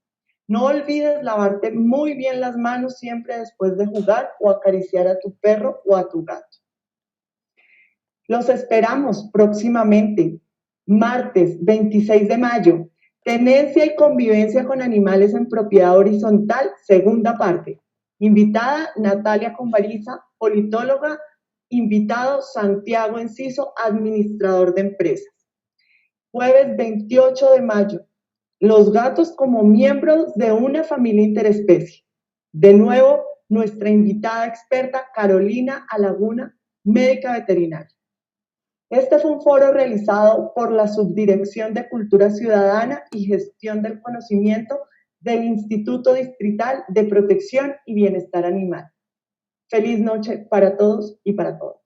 No olvides lavarte muy bien las manos siempre después de jugar o acariciar a tu perro o a tu gato. Los esperamos próximamente, martes 26 de mayo. Tenencia y convivencia con animales en propiedad horizontal, segunda parte. Invitada Natalia Convariza, politóloga. Invitado Santiago Enciso, administrador de empresas. Jueves 28 de mayo. Los gatos como miembros de una familia interespecie. De nuevo, nuestra invitada experta Carolina Alaguna, médica veterinaria. Este fue un foro realizado por la Subdirección de Cultura Ciudadana y Gestión del Conocimiento del Instituto Distrital de Protección y Bienestar Animal. Feliz noche para todos y para todas.